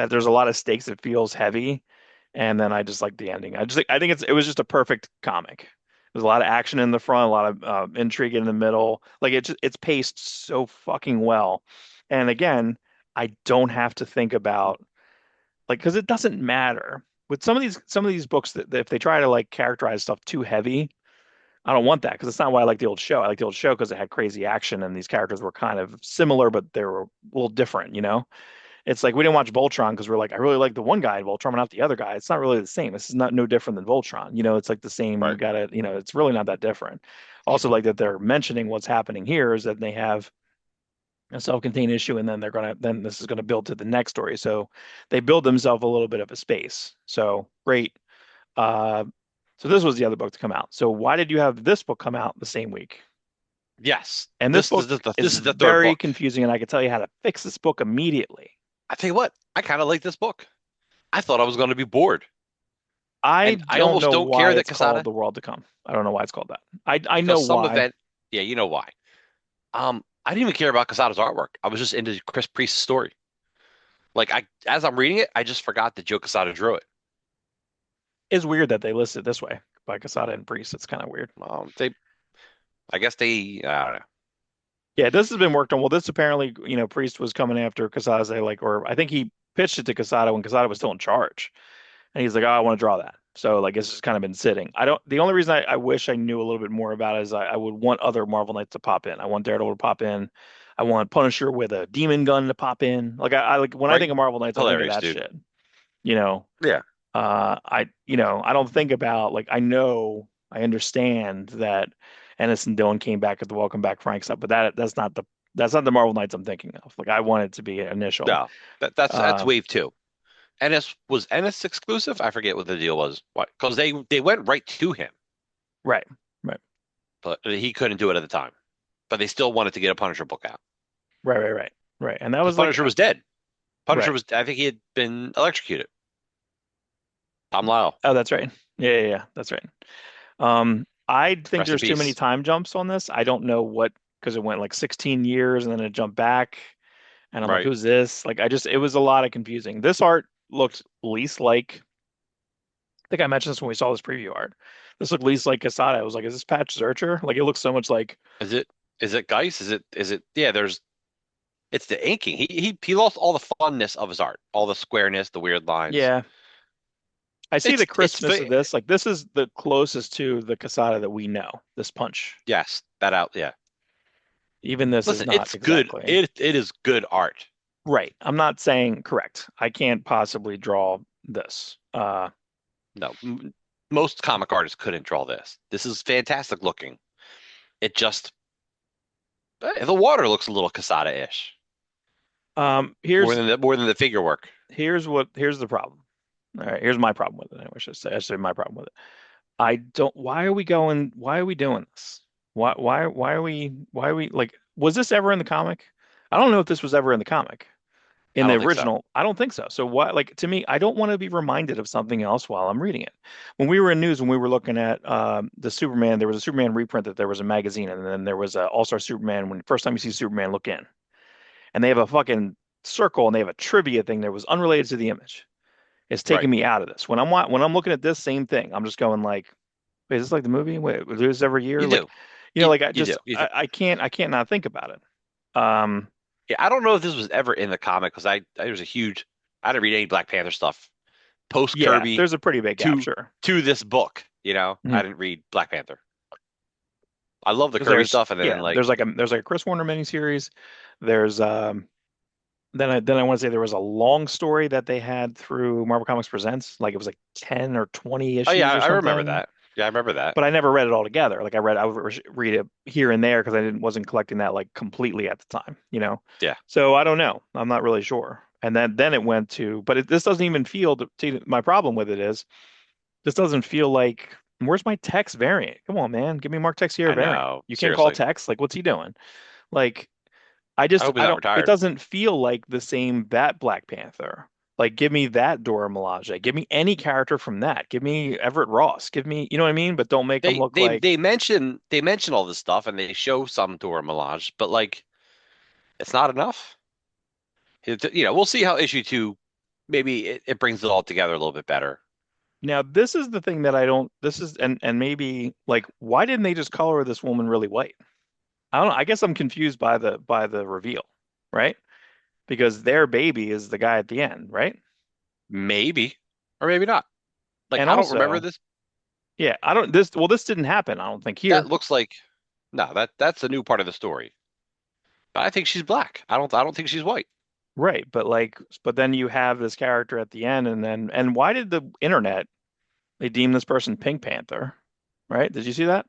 there's a lot of stakes. It feels heavy, and then I just like the ending. I think it was just a perfect comic. There's a lot of action in the front, a lot of intrigue in the middle. Like it's paced so fucking well. And again, I don't have to think about like because it doesn't matter with some of these books that if they try to like characterize stuff too heavy. I don't want that because it's not why I like the old show. I like the old show because it had crazy action and these characters were kind of similar, but they were a little different. It's like we didn't watch Voltron because we're like, I really like the one guy in Voltron, but not the other guy. It's not really the same. This is not no different than Voltron. It's like the same. We Right. got to, it's really not that different. Also, like that they're mentioning what's happening here is that they have a self-contained issue, and then this is gonna build to the next story. So they build themselves a little bit of a space. So great. Uh, so this was the other book to come out. So why did you have this book come out the same week? Yes. And this book This is is the third very book. confusing, and I can tell you how to fix this book immediately. I tell you what, I kind of like this book. I thought I was going to be bored. I And I don't almost know don't why care that it's called Casada The World to Come. I don't know why it's called that. I know because some why. event, yeah, you know why. I didn't even care about Casada's artwork. I was just into Chris Priest's story. Like as I'm reading it, I just forgot that Joe Casada drew it. It's weird that they list it this way by Casada and Priest. It's kind of weird. They, I guess they, I don't know. Yeah, this has been worked on. Well, this apparently, Priest was coming after Casada, like, or I think he pitched it to Casada when Casada was still in charge. And he's like, oh, I want to draw that. So like it's just kind of been sitting. The only reason I wish I knew a little bit more about it is I would want other Marvel Knights to pop in. I want Daredevil to pop in. I want Punisher with a demon gun to pop in. Like I like when I Right? think of Marvel Knights, I think of Hilarious, that dude. shit. You know, Yeah. I don't think about like I understand that Ennis and Dillon came back at the Welcome Back Frank stuff, but that's not the Marvel Knights I'm thinking of. Like I want it to be initial. No, that's Uh, wave two. Ennis exclusive? I forget what the deal was. What? Because they went right to him, right, right, but he couldn't do it at the time. But they still wanted to get a Punisher book out right. And that because was like Punisher was dead. Punisher right. was. I think he had been electrocuted. Tom Lyle, Oh, that's right. Yeah. That's right. I think rest in there's too many peace. time jumps on this. I don't know what because it went like 16 years and then it jumped back, and I'm like, Right. who's this? Like, it was a lot of confusing. This art looked least like think I mentioned this when we saw this preview art. This looked least like Casada. I was like, is this Patch Zercher? Like it looks so much like Is it Geist? Is it yeah, it's the inking. He lost all the funness of his art, all the squareness, the weird lines. yeah. I see the It's crispness of this. Like this is the closest to the Casada that we know. This punch. yes, that out, yeah. Even this is Listen, not it's good. exactly It is good art. right. I'm not saying correct. I can't possibly draw this. No, most comic artists couldn't draw this. This is fantastic looking. It just the water looks a little Casada-ish. Um, More here's than the figure work. here's the problem. All right, here's my problem with it. I should say. I should say my problem with it. I don't. Why are we going? Why are we doing this? Why are we like? Was this ever in the comic? I don't know if this was ever in the comic. In I the don't think so. original, I don't think so. So what, like to me, I don't want to be reminded of something else while I'm reading it. When we were in news, when we were looking at the Superman, there was a Superman reprint that there was a magazine, and then there was a All-Star Superman. When first time you see Superman, look in, and they have a fucking circle, and they have a trivia thing that was unrelated to the image. It's taking Right. me out of this. When I'm looking at this same thing, I'm just going like, wait, is this like the movie? Wait, we do this every year? You Like, do. You like you do. You do. I can't not think about it. Um, Yeah, I don't know if this was ever in the comic because I was a huge I didn't read any Black Panther stuff post yeah, Kirby there's a pretty big gap, to sure. this book. You know, I Mhm. didn't read Black Panther. I love the Because Kirby stuff, and then yeah, like there's like a Chris Warner miniseries. There's then I want to say there was a long story that they had through Marvel Comics Presents, like it was like 10 or 20 oh yeah, issues or I remember something. that. Yeah, I remember that. But I never read it all together. Like I would read it here and there because I didn't wasn't collecting that like completely at the time, you know. Yeah. So I don't know. I'm not really sure. And then it went to, but this doesn't even feel my problem with it is this doesn't feel like where's my text variant? Come on, man, give me Mark Texier I variant. know. You can't call Seriously. text. Like what's he doing? Like I hope he's I not don't. It retired. doesn't feel like the same that Black Panther. Like, give me that Dora Milaje. Give me any character from that. Give me Everett Ross. Give me, you know what I mean? But don't make them They look they like, they mention they mention all this stuff and they show some Dora Milaje, but like it's not enough. We'll see how issue two maybe it brings it all together a little bit better. now this is the thing that I don't, this is, and maybe like, why didn't they just color this woman really white? I don't know. I guess I'm confused by the reveal, right? Because their baby is the guy at the end, right? Maybe or maybe not. Like And I don't remember also, this. yeah, I don't, this didn't happen, I don't think That here. looks like no, that's a new part of the story. But I think she's black. I don't think she's white. Right, but like, but then you have this character at the end, and why did the internet they deem this person Pink Panther? Right? Did you see that?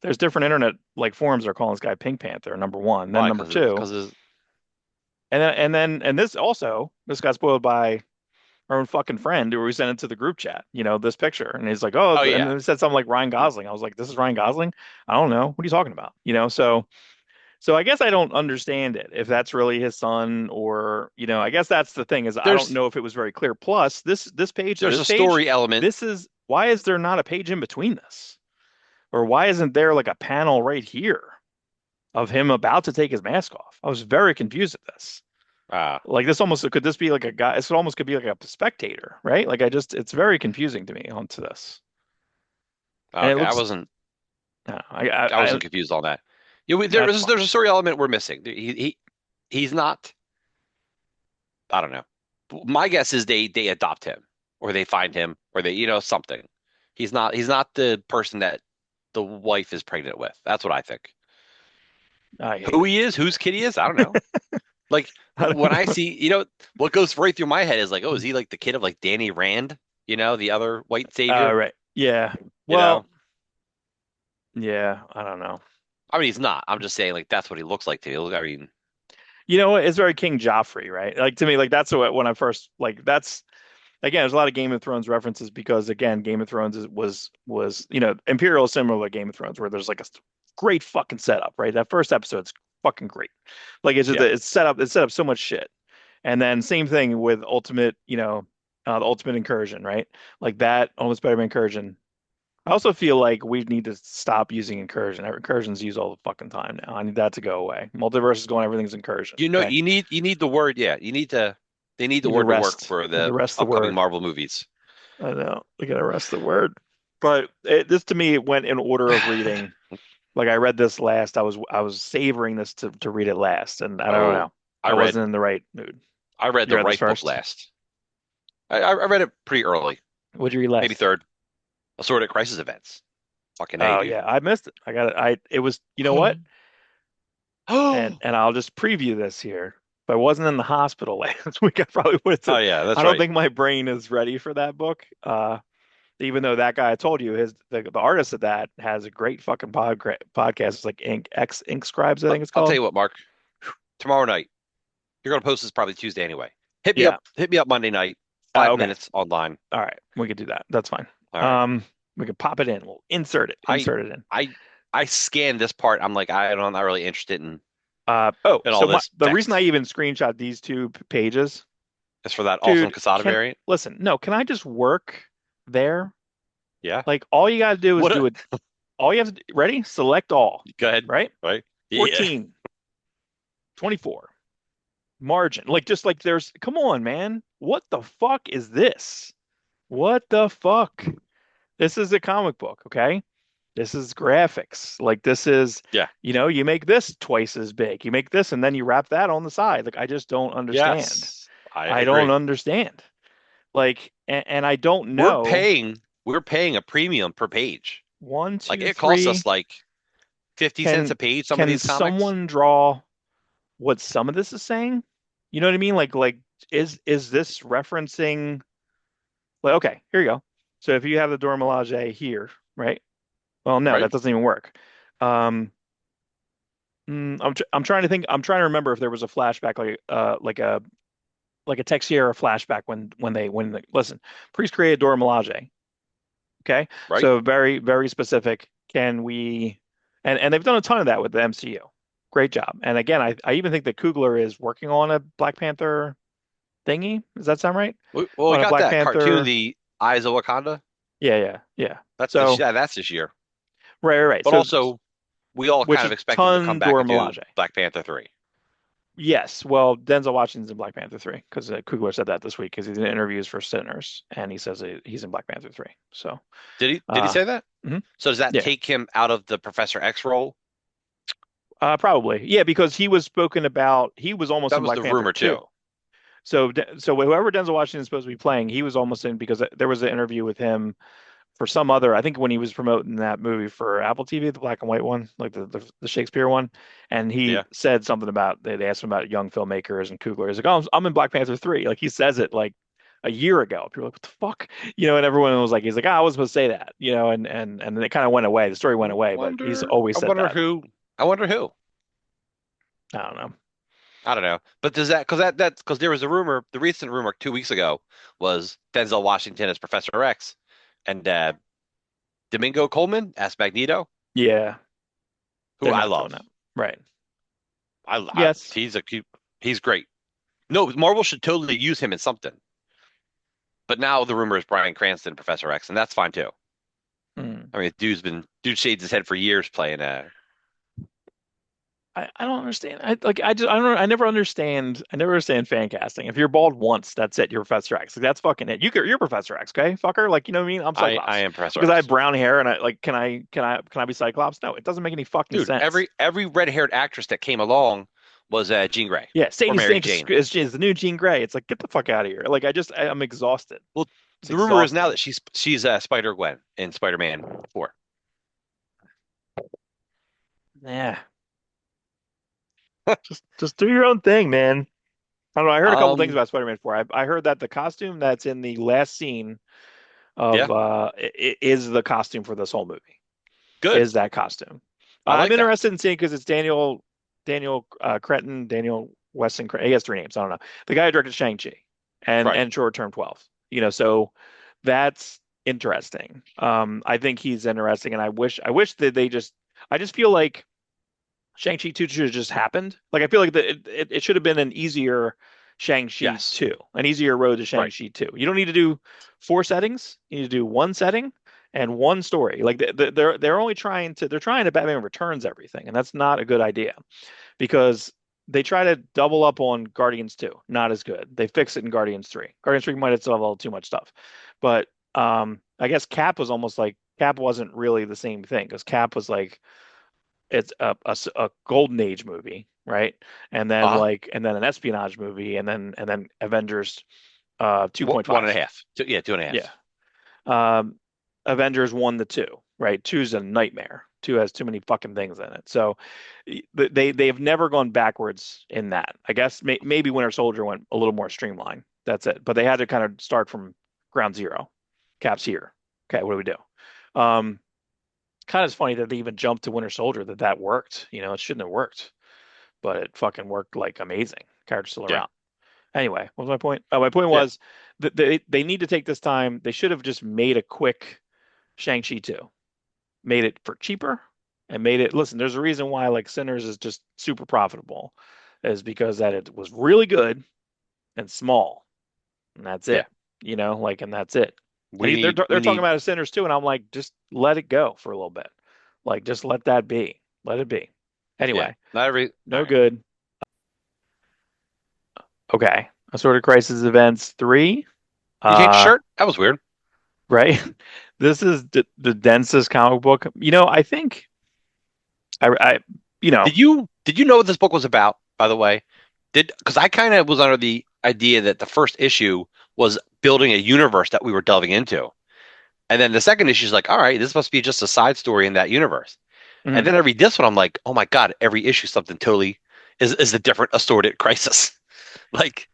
There's different internet like forums that are calling this guy Pink Panther, number one. Then Why? number two, and this got spoiled by our own fucking friend who we sent it to the group chat. You know this picture, and he's like, oh, oh and yeah. then it said something like Ryan Gosling. I was like, this is Ryan Gosling? I don't know. What are you talking about? You know, so I guess I don't understand it if that's really his son or, you know, I guess that's the thing is I don't There's know if it was very clear. Plus, this page to there's this a page, story element. this is why is there not a page in between this? Or why isn't there like a panel right here of him about to take his mask off? I was very confused at this. Uh, Like this almost could this be like a guy? This almost could be like a spectator, right? Like I just it's very confusing to me onto this, and it okay, looks. I I wasn't confused on that. that's fine. There's a story element we're missing. He's not. I don't know. My guess is they adopt him or they find him or they something. He's not the person that the wife is pregnant with. That's what I think. I hate Who it. he is, whose kid he is, I don't know. Like I when I don't- see, what goes right through my head is like, oh, is he like the kid of like Danny Rand? The other white savior. Right. Yeah. You know, Well, yeah, I don't know. I mean, he's not. I'm just saying, like that's what he looks like to me. I mean, You know, it's very King Joffrey, right? Like to me, like that's what when I first like that's again, there's a lot of Game of Thrones references because again, Game of Thrones was Imperial is similar to Game of Thrones where there's like a great fucking setup, right? That first episode's fucking great. Like it's just yeah. it's set up so much shit. And then same thing with Ultimate, the Ultimate Incursion, right? Like that Ultimate Spider-Man Incursion. I also feel like we need to stop using incursion. Incursions used all the fucking time now. I need that to go away. Multiverse is going, everything's incursion. Okay. You need the word. Yeah, they need the Need to word to work rest. for Need to the rest the upcoming word. Marvel movies. I know. We gotta rest the word. But this to me went in order of reading. Like I read this last. I was savoring this to read it last, and I don't Oh, know. I I read wasn't in the right mood. I read You the read this right book first? last. I read it pretty early, What'd you read maybe last? third. Assorted crisis events. Fucking A, Oh dude. yeah, I missed it. I got it. It was, you know what? Oh, And I'll just preview this here. If I wasn't in the hospital last week, I probably would have oh said, yeah, that's I don't right. think my brain is ready for that book. Even though that guy I told you, the artist of that has a great fucking podcast. It's like Ink Scribes, I think it's I'll tell called. you what, Mark. Tomorrow night, you're gonna post this probably Tuesday anyway. Yeah. Hit me up Monday night, five Okay. minutes online. All right. We could do that. That's fine. All right. Um, we could pop it in. We'll I insert it in. I I scanned this part. I'm like, I'm not really interested in So all this the reason I text. even screenshot these two pages, As for that awesome dude, Casada variant. can I just work there? Yeah. Like all you got to do is What do a it. All you have to ready? Select all, go ahead. right? Right? Yeah. 14, 24, margin. Like just like come on, man. What the fuck is this? What the fuck? This is a comic book, okay? This is graphics. Like this is, Yeah. you make this twice as big. You make this and then you wrap that on the side. Like I just don't understand. Yes. I I don't agree. understand. Like, and I don't We're know. paying we're paying a premium per page. One, Like two, it costs three. us like 50 cents Can a page, some of can these comics. someone draw what some of this is saying? You know what I mean? Like is this referencing like okay, here you go. So if you have the Dora Milaje here, right? Well, no, Right? that doesn't even work. Um, I'm trying to think. I'm trying to remember if there was a flashback, like a Texiera flashback when listen, Priest created Dora Milaje. Okay, Right? so very very specific. Can we? And they've done a ton of that with the MCU. Great job. And again, I even think that Coogler is working on a Black Panther thingy. Does that sound right? Well, we On a got Black that cartoon, Panther. the Eyes of Wakanda. Yeah, yeah, yeah. That's So that's this year. right. But So also, we all which kind is of expect him to come ton back Dora and do Milaje. Black Panther 3. Yes, well, Denzel Washington's in Black Panther 3 because Coogler said that this week because he's in interviews for Sinners and he says he's in Black Panther 3. So, Did he uh, say that? mhm, So does that yeah, take him out of the Professor X role? probably. Yeah, because he was spoken about, he was almost That in was Black the Panther rumor 2. too. So whoever Denzel Washington is supposed to be playing, he was almost in because there was an interview with him for some other, I think when he was promoting that movie for Apple TV, the black and white one, like the Shakespeare one, and he Yeah. said something about they asked him about young filmmakers and Coogler. He's like, "Oh, I'm in Black Panther 3." Like he says it like a year ago. People are like, "What the fuck?" And everyone was like, "He's like, I was supposed to say that," and then it kind of went away. The story went away, but he's always I said wonder that. who. I wonder who. I don't know. I don't know. But does because there was a rumor, the recent rumor 2 weeks ago was Denzel Washington as Professor X and Domingo Coleman as Magneto, Yeah, who they're I not doing love. that. Right. I Yes. he's great. No, Marvel should totally use him in something. But now the rumor is Bryan Cranston, Professor X, and that's fine too. Hmm. I mean, dude shades his head for years playing I don't understand. I never understand fan casting. If you're bald once, that's it. You're Professor X. Like, that's fucking it. You're Professor X, okay? Fucker. Like, you know what I mean? I'm I Cyclops. am Professor Because I have X. brown hair and can I be Cyclops? No, it doesn't make any fucking Dude, sense. every red-haired actress that came along was Jean Grey Yeah, or Sadie Mary Sink Jane. is the new Jean Grey. It's like, get the fuck out of here. Like I'm exhausted. Well, It's the rumor is now exhausting. that she's Spider-Gwen in Spider-Man 4. Yeah. Just do your own thing, man. I don't know. I heard a couple things Um, about Spider-Man 4. I heard that the costume that's in the last scene of yeah, is the costume for this whole movie. good. Is that costume? I I'm like that. interested in seeing because it's Daniel Cretton, Daniel Weston. He has three names. I don't know. The guy who directed Shang-Chi Right. and Short Term 12. So that's interesting. I think he's interesting, and I wish that I just feel like Shang-Chi 2 should have just happened. Like I feel like it should have been an easier Shang-Chi Yes. 2, an easier road to Right. Shang-Chi 2. You don't need to do four settings. You need to do one setting and one story. Like they're trying to Batman Returns everything, and that's not a good idea because they try to double up on Guardians 2. Not as good. They fix it in Guardians 3. Guardians 3 might have still have a little too much stuff. But I guess Cap was almost like Cap wasn't really the same thing because Cap was like it's a golden age movie, right? Uh-huh. And then an espionage movie, and then Avengers 2.5. 1.5. Yeah, two and a Yeah. half. Um, Avengers 1 to 2, right? Two's a nightmare. Two has too many fucking things in it. So they have never gone backwards in that. I guess maybe Winter Soldier went a little more streamlined. That's it. But they had to kind of start from ground zero. Cap's here. Okay, what do we do? Kind of funny that they even jumped to Winter Soldier that worked. You know, it shouldn't have worked, but it fucking worked like amazing. Character's still Yeah, around. Anyway, what was my point? Oh, my point yeah, was that they need to take this time. They should have just made a quick Shang-Chi 2, made it for cheaper, and made it. Listen, there's a reason why like Sinners is just super profitable, is because that it was really good and small, and that's yeah. it. You know, like, and that's it. And We they're talking need, about a Sinners too, and I'm like, just let it go for a little bit, like just let that be, let it be. yeah. Anyway, Not every, all no right. good. Okay, Assorted Crisis Events 3. You changed Uh, your shirt? That was weird. right. This is the densest comic book. You know, I think I you know, Did you know what this book was about, by the way? Because I kind of was under the idea that the first issue was building a universe that we were delving into. And then the second issue is like, all right, this must be just a side story in that universe. And mhm. then I read this one, I'm like, oh my God, every issue something totally is a different assorted crisis. Like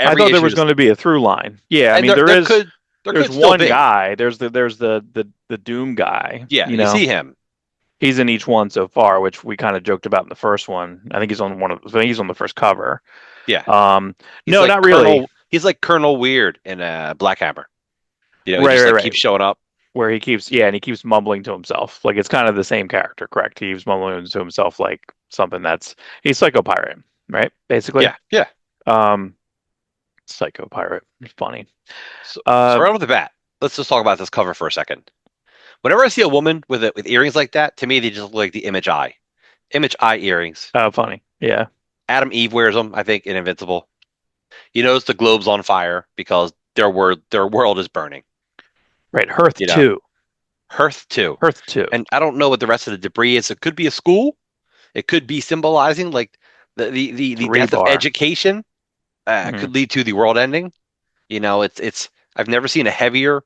I every thought there issue was is, going to be a through line. Yeah, I and mean there there's could still one be. guy. There's the Doom guy, Yeah, you you know. see him. He's in each one so far, which we kind of joked about in the first one. I think I think he's on the first cover. Yeah. Um He's no, like not really. Colonel Weird in Black Hammer. He Right, just right, like right. keeps showing up. Where he keeps yeah, and he keeps mumbling to himself. Like it's kind of the same character, correct? He keeps mumbling to himself like something that's he's Psycho Pirate, right? Basically. Yeah, yeah. Um Psycho Pirate. Funny. So Uh right off the bat, let's just talk about this cover for a second. Whenever I see a woman with earrings like that, to me they just look like the Image Eye earrings. Funny. Yeah. Adam Eve wears them, I think, in Invincible. You notice the globe's on fire because their world is burning. Right. Hearth You know, 2. Hearth too. Hearth 2. And I don't know what the rest of the debris is. It could be a school. It could be symbolizing like the Three death of bar. education. Hmm. Could lead to the world ending. It's. I've never seen a heavier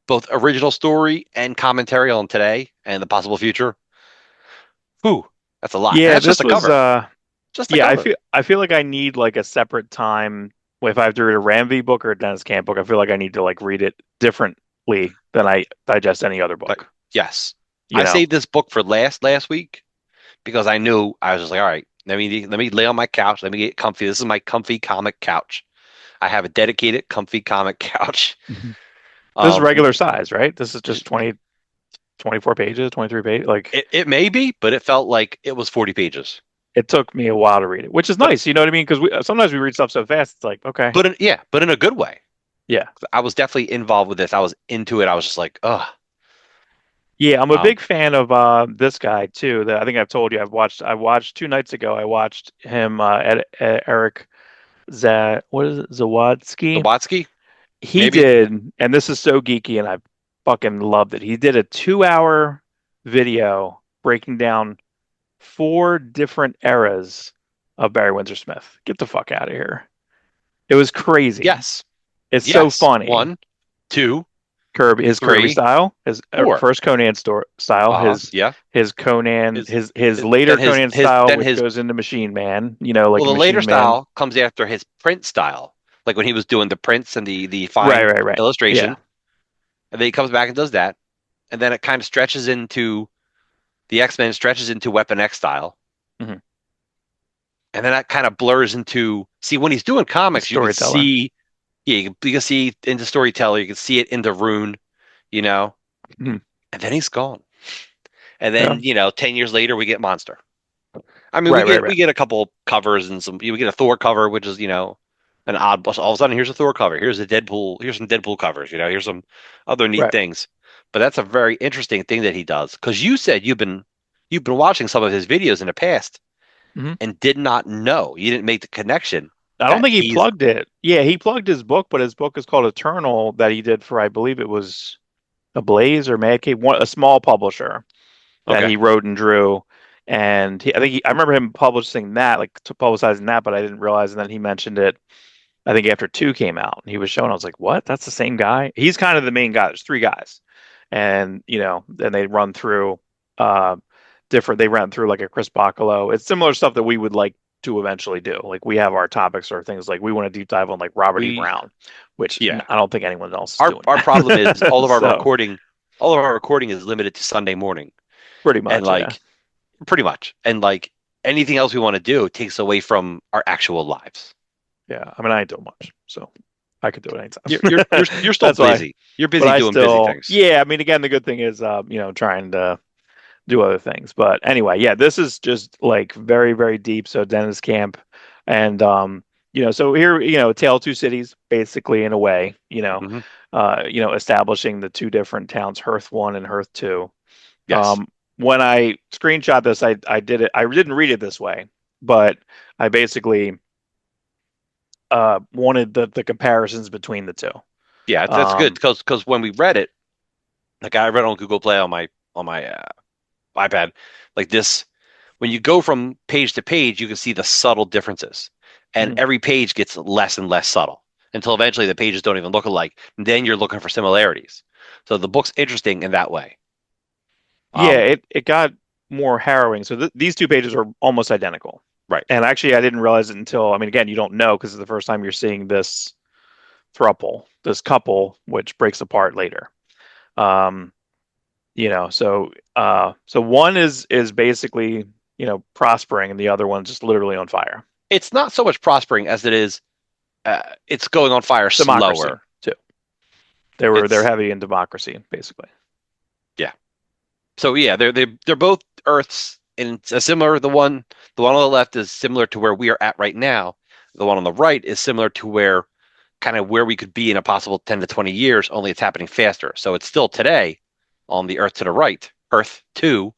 both original story and commentary on today and the possible future. Whew, that's a lot, and Yeah, that's just this a was cover. Just a yeah, cover. I feel like I need like a separate time if I have to read a Ramsey book or a Dennis Camp book. I feel like I need to like read it differently than I digest any other But book, yes, you I know. saved this book for last week because I knew I was just like, all right, let me lay on my couch, let me get comfy. This is my comfy comic couch. I have a dedicated comfy comic couch. Mhm. This is Um, regular size, right? This is just 24 pages, 23 pages. Like it may be, but it felt like it was 40 pages. it took me a while to read it, which is But nice, you know what I mean? Because we sometimes we read stuff so fast, it's like, okay, but in a good way. yeah. I was definitely involved with this. I was into it. I was just like, ugh. Yeah, I'm a Um, big fan of this guy too. That I think I've told you. I watched 2 nights ago. I watched him Eric what is it? the Zawadski. Watsky, He maybe. did, and this is so geeky, and I fucking loved it. He did a 2 hour video breaking down 4 different eras of Barry Windsor Smith. Get the fuck out of here. It was crazy. Yes. It's so Yes. funny. One, two, His Kirby three, style, his four. first Conan style, Uh-huh. Yeah. his Conan, His, his later Conan style, then which his goes into Machine Man, you know, like well, the later Machine Man. style comes after his print style. Like when he was doing the prints and the Right, fine right, right. Yeah. illustration. And then he comes back and does that. And then it kind of stretches into the X-Men stretches into Weapon X style. Hmm. And then that kind of blurs into see when he's doing The comics, you can storyteller. see yeah, you can see into Storyteller, you can see it into Rune, you know, Mhm. and then he's gone. And Yeah. then, 10 years later we get Monster. I mean, Right, right, we right. get a couple covers and we get a Thor cover, which is, an odd all of a sudden here's a Thor cover. Here's some Deadpool covers, here's some other neat Right. things. But that's a very interesting thing that he does. Because you said you've been watching some of his videos in the past Hmm. and did not know. You didn't make the connection I don't that think he he's plugged it. Yeah, he plugged his book, but his book is called Eternal that he did for, I believe it was Ablaze or Mad Cave, a small publisher that okay. he wrote and drew. And I remember him publishing that, like to publicizing that, but I didn't realize. And then he mentioned it, I think after two came out, and he was showing. I was like, "What? That's the same guy?" He's kind of the main guy. There's three guys, and then they run through uh different. They run through like a Chris Bacalo. It's similar stuff that we would like to eventually do. Like we have our topics or things like we want to deep dive on like Robert E. We Brown, which yeah. I don't think anyone else is Our doing our problem is that. So all of our recording is limited to Sunday morning, pretty and much, yeah, like pretty much, and like anything else we want to do takes away from our actual lives. yeah. I mean, I ain't doing much, so I could do it You're anytime. you're you're you're still That's why. busy. You're But busy I doing busy still, things. yeah. I mean, again, the good thing is, trying to do other things. But anyway, yeah, this is just like very, very deep. So Dennis Camp, and so here, Tale of Two Cities, basically in a way, Hmm. establishing the two different towns, Hearth One and Hearth Two. Yes. Um, when I screenshot this, I did it. I didn't read it this way, but I basically wanted the comparisons between the two. Yeah, that's good Um, because when we read it, like I read on Google Play on my iPad, like this, when you go from page to page, you can see the subtle differences, and mhm. every page gets less and less subtle until eventually the pages don't even look alike. And then you're looking for similarities. So the book's interesting in that way. Yeah, Um, it got more harrowing. So these two pages are almost identical. right. And actually, I didn't realize it until, I mean, again, you don't know because it's the first time you're seeing this throuple, this couple, which breaks apart later. Um, so one is basically, prospering and the other one's just literally on fire. It's not so much prospering as it is it's going on fire Democracy slower. too. They're It's heavy in democracy, basically. yeah. So yeah, they're both Earths, and it's a similar. The one on the left is similar to where we are at right now. The one on the right is similar to where we could be in a possible 10 to 20 years. Only it's happening faster. So it's still today on the Earth to the right, Earth Two.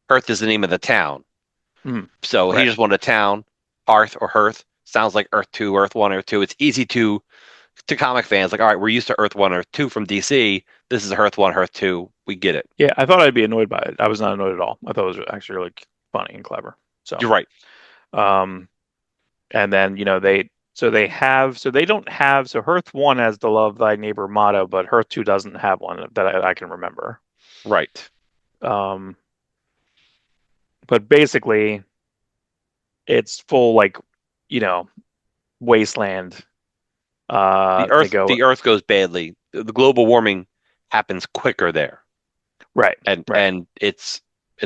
Earth is the name of the town. Mhm. So he Right. just wanted a town, Hearth or Hearth. Sounds like Earth Two, Earth One, Earth Two. It's easy to comic fans. Like, all right, we're used to Earth One, Earth Two from DC. This is Earth One, Earth Two. We get it. Yeah, I thought I'd be annoyed by it. I was not annoyed at all. I thought it was actually really funny and clever. So, You're right. um, and then they don't have, so Hearth one has the love thy neighbor motto, but Hearth two doesn't have one that I can remember. Right. Um, but basically it's full like you know wasteland. They go The Earth goes badly. The global warming happens quicker there, right, and right, it's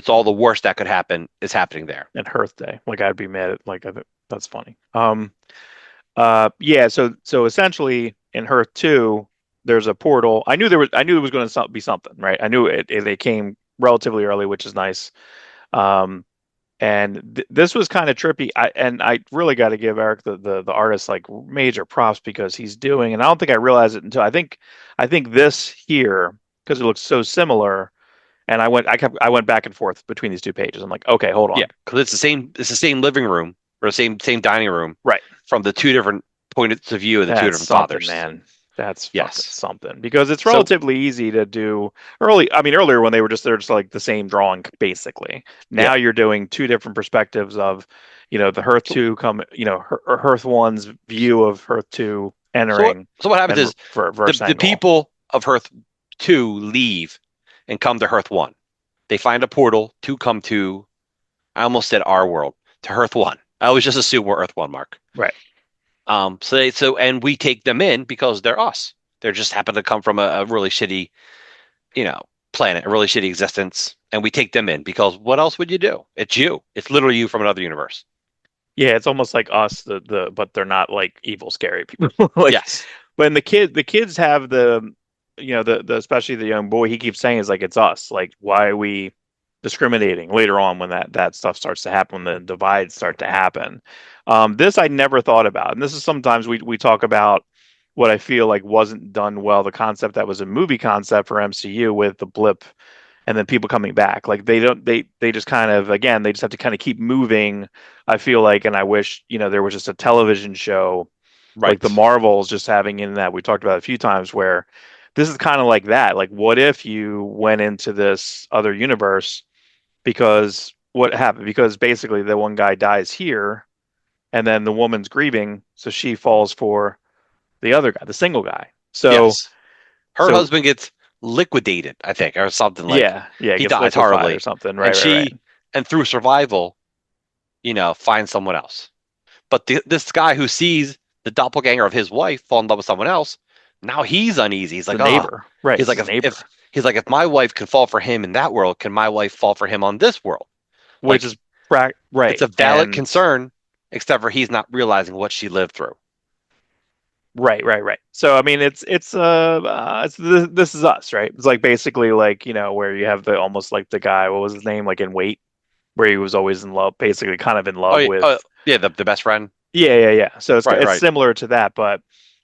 all the worst that could happen is happening there. and Hearth day. Like I'd be mad at like I think that's funny. Yeah. So essentially in Hearth two, there's a portal. I knew it was going to be something, right? I knew they came relatively early, which is nice. Um, and this was kind of trippy. I really got to give Eric the artist like major props because he's doing, and I don't think I realized it until I think this here because it looks so similar. And I went back and forth between these two pages. I'm like, okay, hold Yeah, on, because it's the same living room or the same dining room right. from the two different points of view of the two That's different something, fathers. man. That's fucking Yes. something because it's So relatively easy to do early. I mean, earlier when they're just like the same drawing, basically. yeah. Now you're doing two different perspectives of, the Hearth So, 2 Hearth 1's view of Hearth 2 entering so what happens and is reverse the angle. people of Hearth Two leave and come to Hearth One. They find a portal to come to. I almost said our world to Earth One. I always just assume we're Earth One, Mark. Right. And we take them in because they're us. They just happen to come from a really shitty, you know, planet, a really shitty existence, and we take them in because what else would you do? It's you. It's literally you from another universe. Yeah, it's almost like us, but they're not like evil, scary people. Like Yes. when the kids have the especially the young boy, he keeps saying is like it's us. Like why are we discriminating later on when that stuff starts to happen, when the divides start to happen. This I never thought about, and this is sometimes we talk about what I feel like wasn't done well. The concept that was a movie concept for MCU with the blip and then people coming back. Like they don't they just kind of again they just have to kind of keep moving. I feel like, and I wish there was just a television show like the Right. Marvels just having in that we talked about a few times where this is kind of like that. Like what if you went into this other universe because what happened? Because basically the one guy dies here and then the woman's grieving, so she falls for the other guy, the single guy. So Yes. Her so husband gets liquidated, I think, or something like yeah, it he gets dies liquefied or horribly. something. And Right. and through survival, finds someone else. But this guy who sees the doppelganger of his wife fall in love with someone else, now he's uneasy. He's It's a like, neighbor. Right, he's it's like, his neighbor, if my wife can fall for him in that world, can my wife fall for him on this world? which Like, is it's right. a valid And concern, except for he's not realizing what she lived through. right. So I mean, it's this is us, right? It's like basically like where you have the almost like the guy, what was his name, like in Wait, where he was always in love, basically kind of in Oh love yeah, with. yeah, the best friend. Yeah. So it's Right, it's right. similar to that, but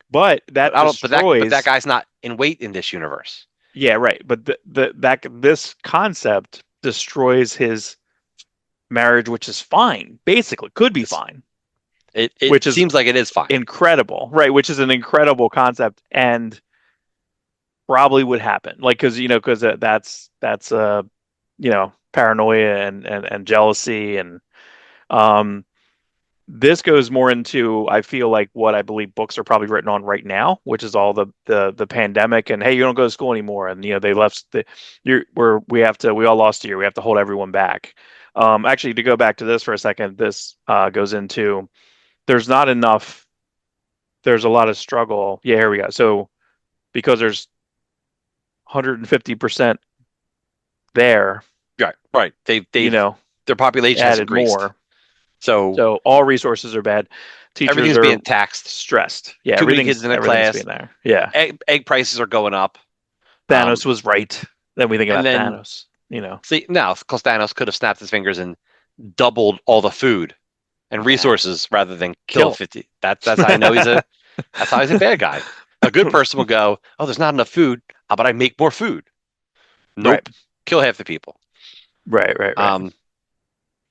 But that I don't. But that destroys. guy's not in weight in this universe. Yeah, right. But this concept destroys his marriage, which is fine, basically could be It's, fine, it which is seems like it is fine. incredible, right? Which is an incredible concept and probably would happen, like because that's paranoia and jealousy and um this goes more into I feel like what I believe books are probably written on right now, which is all the pandemic and hey, you don't go to school anymore and they left we all lost a year. We have to hold everyone back. Actually, to go back to this for a second, this goes into there's not enough. There's a lot of struggle. Yeah, here we go. So because there's 150% there, Right, right. you know, Their population has added increased, more. so So all resources are bad. Teachers everything's are being taxed. stressed. Yeah, Too many kids everything's in a everything's being class. there. Yeah. Egg prices are going up. Um, Thanos was right. Then we think and about then Thanos, see now, Costanos could have snapped his fingers and doubled all the food and Yeah. resources rather than kill Kill 50. That's how I know that's how he's a bad guy. A good person will go, oh, there's not enough food. How about I make more food? Right. Nope. Kill half the people. Right. Um,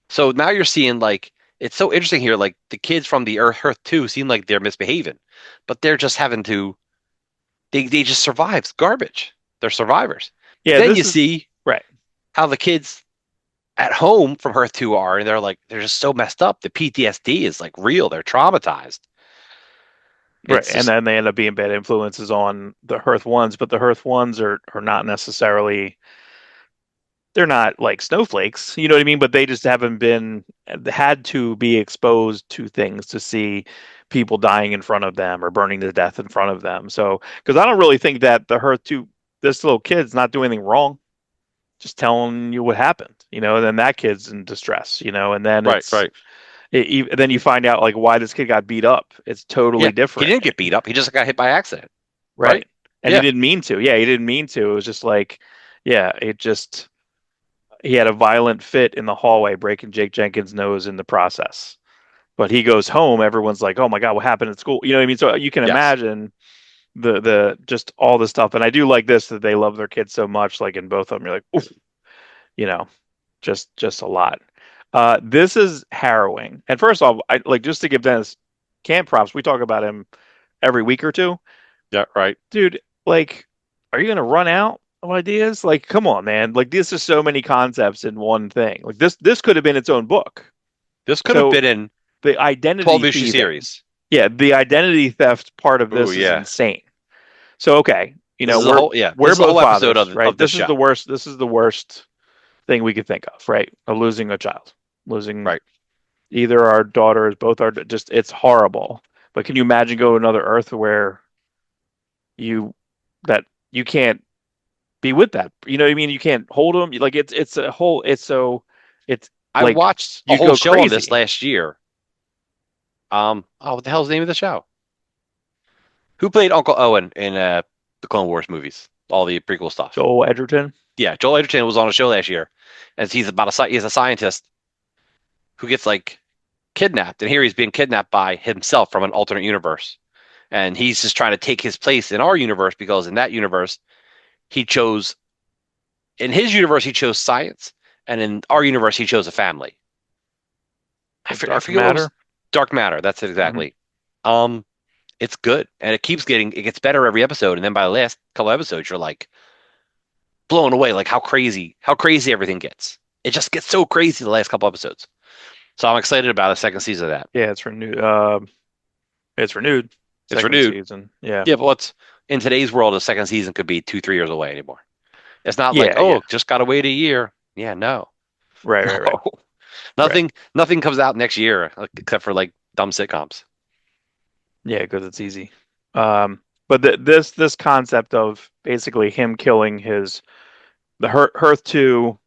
so now you're seeing like it's so interesting here. Like the kids from the Earth 2 seem like they're misbehaving, but they're just having to they just survive garbage. They're survivors. Yeah, Then this you is see right. how the kids at home from Earth 2 are, and they're just so messed up. The PTSD is like real. They're traumatized. Right. It's And just then they end up being bad influences on the Hearth ones, but the Hearth ones are not necessarily they're not like snowflakes, you know what I mean? But they just haven't been had to be exposed to things to see people dying in front of them or burning to death in front of them. So, because I don't really think that the Hearth 2, this little kid's not doing anything wrong, just telling you what happened, and then that kid's in distress, and then right, right. then you find out like why this kid got beat up. It's Yeah, totally he different, didn't get beat up. He just got hit by accident, right? right? And he Yeah, didn't mean to. Yeah, he didn't mean to. It was just like, yeah, it just he had a violent fit in the hallway, breaking Jake Jenkins' nose in the process. But he goes home, everyone's like, "Oh my God, what happened at school?" You know what I mean? So you can yes, imagine the just all the stuff. And I do like this that they love their kids so much. Like in both of them, you're like, oof, you know, just a lot. This is harrowing. And first off, I like just to give Dennis camp props. We talk about him every week or two, yeah, right. dude. Like, are you gonna run out of ideas? Like, come on, man. Like, this is so many concepts in one thing. Like this could have been its own book. This could have So been in the identity 12 issue thieving, series. yeah, the identity theft part of Oh this is yeah, insane. So okay, this is a we're whole we're this is a both whole episode fathers, right? of this This is show. the worst. This is the worst thing we could think of, right? Of losing a child, losing Right. either our daughters, both are just it's horrible. But can you imagine go to another Earth where you that you can't be with that? You know what I mean? You can't hold them. Like it's a whole. It's I like watched a you'd whole go show on this crazy. last year. What the hell's the name of the show? Who played Uncle Owen in the Clone Wars movies? All the prequel stuff. Joel Edgerton. Yeah, Joel Edgerton was on a show last year, and he's a scientist who gets like kidnapped, and here he's being kidnapped by himself from an alternate universe, and he's just trying to take his place in our universe because in that universe he chose in his universe he chose science, and in our universe he chose a family. Like I dark forget what it was. matter. Dark matter. That's it Hmm. exactly. Um, it's good, and it gets better every episode, and then by the last couple episodes, you're like blown away, like how crazy everything gets. It just gets so crazy the last couple episodes. So I'm excited about the second season of that. Yeah, it's renewed. It's renewed. It's Second renewed. season. Yeah. Yeah, but what's in today's world, the second season could be 2, 3 years away anymore. It's not like, Yeah. Yeah. oh, just gotta wait a year. Yeah, no, Right. no, Right. Right. Right. nothing comes out next year except for like dumb sitcoms. Yeah, because it's easy. But this concept of basically him killing his the Hearth 2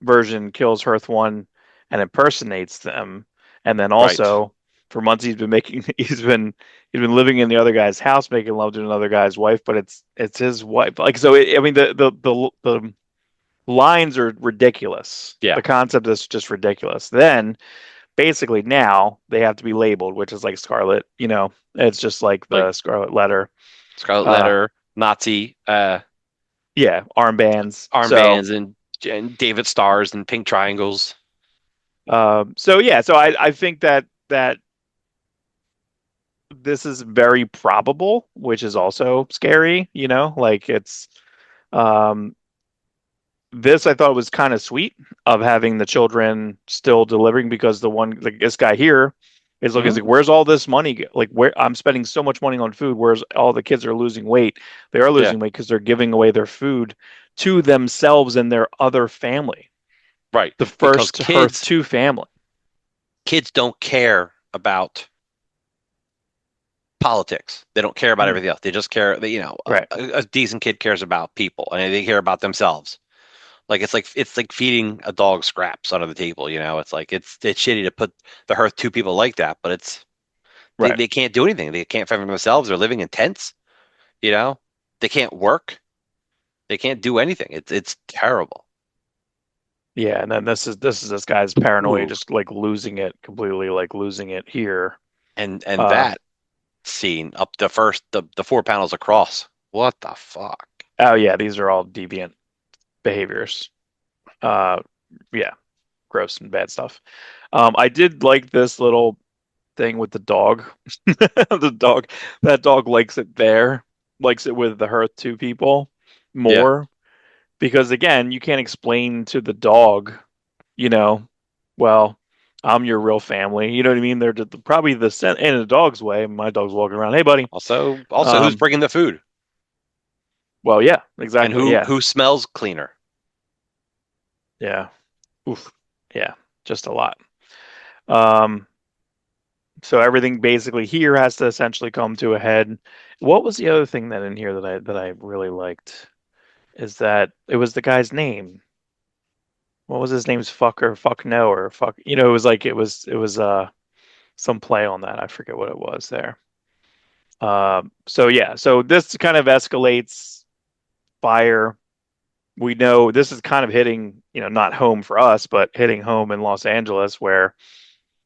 version kills Hearth 1 and impersonates them, and then Right. also for months he's been making he's been living in the other guy's house making love to another guy's wife, but it's his wife. Like so, I mean the lines are ridiculous. Yeah. The concept is just ridiculous. Then basically now they have to be labeled, which is like Scarlet. It's just like Like the Scarlet Letter. Scarlet Uh, Letter, Nazi, yeah, armbands. So, armbands and David stars and pink triangles. so yeah, so I think that this is very probable, which is also scary. Like um, this I thought was kind of sweet of having the children still delivering because like this guy here is looking, he's Hmm. like, where's all this money? Like, where I'm spending so much money on food, where's all the kids are losing weight? They are Yeah, losing weight because they're giving away their food to themselves and their other family, right. the Because first Hearth 2 family. kids don't care about politics. They don't care about Mm, everything else. They just care. right. A decent kid cares about people, and they care about themselves. Like it's like feeding a dog scraps under the table. It's like it's shitty to put the hearth to people like that, but Right. they can't do anything. They can't fend for themselves. They're living in tents. You know, they can't work. They can't do anything. It's terrible. Yeah, and then this is this guy's paranoia, Ooh, just like losing it completely, like losing it here. and Uh, that scene up the 4 panels across. What the fuck? oh yeah, these are all deviant behaviors. Uh, yeah, gross and bad stuff. I did like this little thing with the dog. The dog, that dog likes it there, likes it with the Hearth 2 people Yeah. more because again, you can't explain to the dog, you know, well, I'm your real family. You know what I mean? They're probably the sen in a dog's way. My dog's walking around. Hey, buddy. Also, who's Um, bringing the food well, yeah, and exactly. who Yeah, who smells cleaner? yeah. Oof. Yeah, just a lot. Um, so everything basically here has to essentially come to a head. What was the other thing that in here that I really liked is that it was the guy's name. What was his name's fuck or fuck no or fuck? It was like it was some play on that. I forget what it was there. So yeah, so this kind of escalates fire. We know this is kind of hitting, not home for us, but hitting home in Los Angeles where,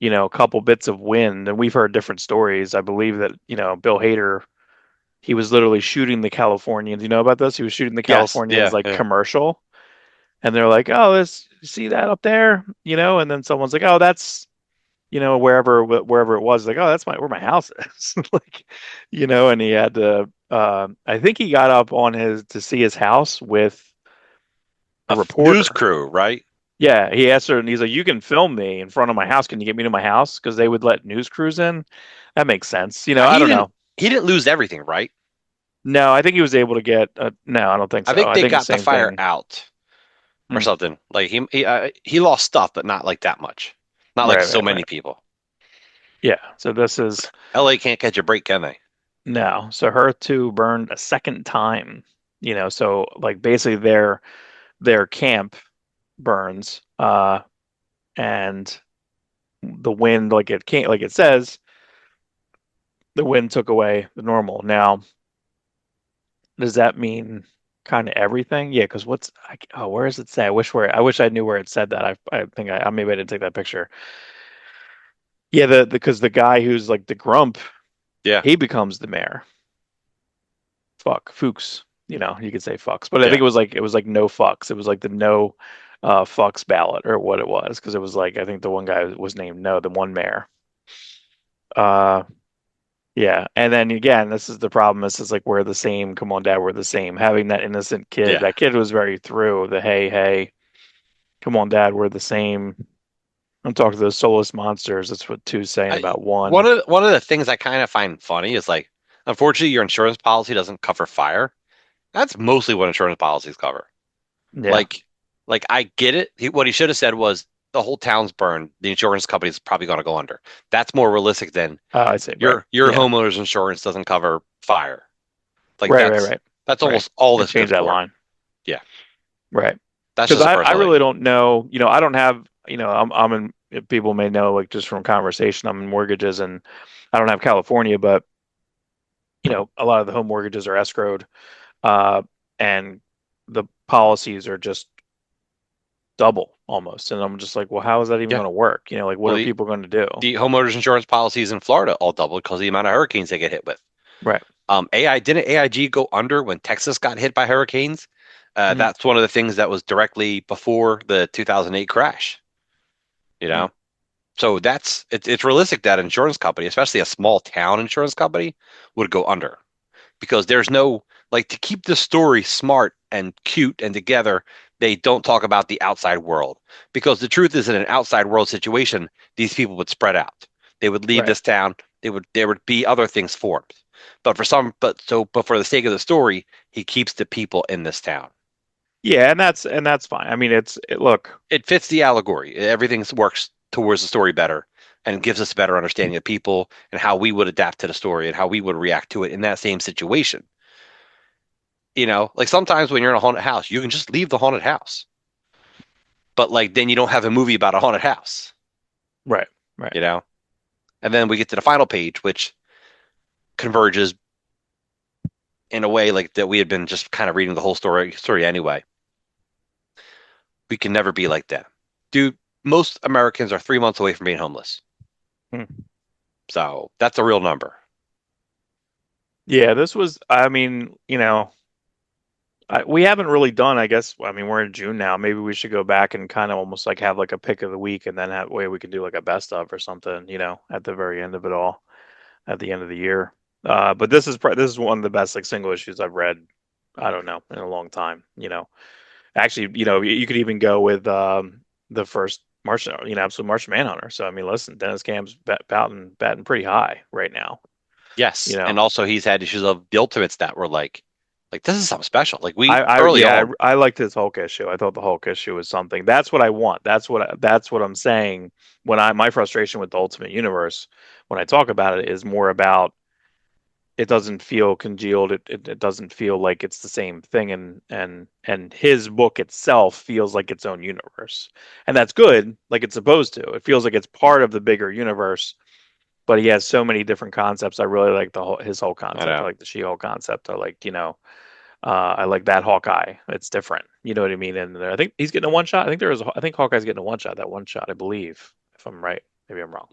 a couple bits of wind, and we've heard different stories. I believe that, Bill Hader, he was literally shooting the Californians. You know about this? He was shooting the Yes. Californians Yeah. like Yeah. commercial, and they're like, "Oh, this, you see that up there?" And then someone's like, "Oh, that's, wherever it was, like, oh, that's where my house is." Like, and he had to, I think he got up on his to see his house with a News reporter. crew, right? Yeah, he asked her, and he's like, "You can film me in front of my house. Can you get me to my house?" Because they would let news crews in. That makes sense. Now I don't know. he didn't lose everything, right? No, I think he was able to get. No, I don't think I so. think I they think the got the same fire thing. out or Hmm. something. Like he lost stuff, but not like that much. Not like Right, so right, many right. people. Yeah. So this is LA can't catch a break, can they? no. So her two burned a second time. So like basically their camp burns, and the wind, like it can't, like it says, the wind took away the normal. Now, does that mean kind of everything? Yeah, because where does it say? I wish I knew where it said that. I think maybe I didn't take that picture. Yeah, because the guy who's like the grump, Yeah. he becomes the mayor. Fuck, Fuchs. You could say fucks, but I think Yeah. it was like no fucks. It was like the no fucks ballot or what it was because it was like I think the one guy was named no, the one mayor. Uh, yeah, and then again, this is the problem. This is like we're the same. Come on, Dad, we're the same. Having that innocent kid, Yeah. that kid was very through the hey, hey, come on, Dad, we're the same. I'm talking to those soulless monsters. That's what two's saying I about one. one of the things I kind of find funny is like, unfortunately, your insurance policy doesn't cover fire. That's mostly what insurance policies cover. Yeah. Like, I get it. What he should have said was the whole town's burned. The insurance company's probably going to go under. That's more realistic than I say right. your Yeah. homeowner's insurance doesn't cover fire. Like Right, right, right, that's right. almost all And that's good change that for. line. Yeah, Right. that's Because just a I personal thing. really don't know. I don't have. I'm in. People may know like just from conversation. I'm in mortgages, and I don't have California, but a lot of the home mortgages are escrowed, uh, and the policies are just double almost. And I'm just like, well, how is that even Yeah. going to work? Like, what Well, are people going to do? the homeowners insurance policies in Florida all doubled because of the amount of hurricanes they get hit with. Right. Didn't AIG go under when Texas got hit by hurricanes? Mm, That's one of the things that was directly before the 2008 crash, you mm. know? So it's realistic that an insurance company, especially a small town insurance company, would go under because there's no like to keep the story smart and cute and together, they don't talk about the outside world. Because the truth is in an outside world situation, these people would spread out. They would leave Right. this town, there would be other things formed. But for the sake of the story, he keeps the people in this town. Yeah, and that's fine. I mean, look. It fits the allegory. Everything works towards the story better and gives us a better understanding of people and how we would adapt to the story and how we would react to it in that same situation. Like sometimes when you're in a haunted house, you can just leave the haunted house, but like then you don't have a movie about a haunted house, Right. Right. you know? And then we get to the final page, which converges in a way like that we had been just kind of reading the whole story anyway. We can never be like that. Dude, most Americans are 3 months away from being homeless. Hmm. So that's a real number. Yeah, this was. I mean, we haven't really done, I guess. I mean, we're in June now. Maybe we should go back and kind of almost like have like a pick of the week, and then that way we can do like a best of or something, at the very end of it all, at the end of the year. But this is one of the best like single issues I've read. I don't know in a long time. Actually, you could even go with the first Martian, absolute Martian Manhunter. So I mean, listen, Dennis Cam's batting pretty high right now. You Yes. And know, also he's had issues of the Ultimates that were like this is something special. Like we I early yeah, on. I liked his Hulk issue. I thought the Hulk issue was something. That's what I want. That's what I'm saying when my frustration with the Ultimate Universe when I talk about it is more about it doesn't feel congealed. It doesn't feel like it's the same thing and his book itself feels like its own universe. And that's good, like it's supposed to. It feels like it's part of the bigger universe, but he has so many different concepts. I really like his whole I concept. I know. like the She-Hulk concept. I like that Hawkeye. It's different. You know what I mean? And I think he's getting a one shot. I think Hawkeye's getting a one shot. That one shot, I believe, if I'm right. Maybe I'm wrong.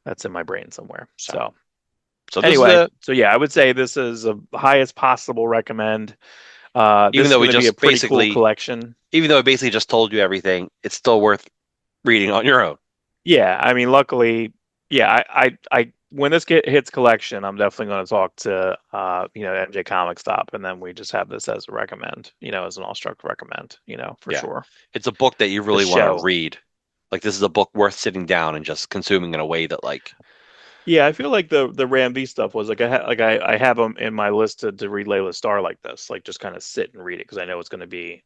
That's in my brain somewhere. So So this is anyway, so yeah, I would say this is a highest possible recommend. even This is though we going to be a just pretty cool basically collection. even though it basically just told you everything, it's still worth reading on your own. Yeah, I mean, luckily, yeah, when this hits collection, I'm definitely going to talk to MJ Comic Stop, and then we just have this as a recommend, as an Awestruck recommend, for Yeah. sure. It's a book that you The really want to show. read. Like this is a book worth sitting down and just consuming in a way that like Yeah, I feel like the Ram V stuff was like I have them in my list to read Layla Starr like this, like just kind of sit and read it because I know it's going to be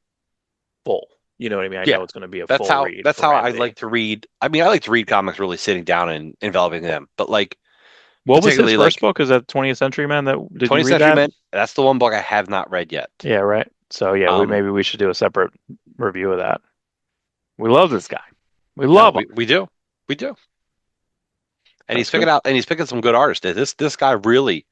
full. You know what I mean? I yeah. know it's going to be a full read That's for how Ram I V. like to read. I mean, I like to read comics really sitting down and enveloping them. But like What was his particularly first like book? Is that 20th Century Man? That did you 20th read Century that? Men, that's the one book I have not read yet. Yeah, right. So yeah, we Um maybe we should do a separate review of that. We love this guy. We no, love him. we do. We do. And That's good. he's picking some good artists. This guy really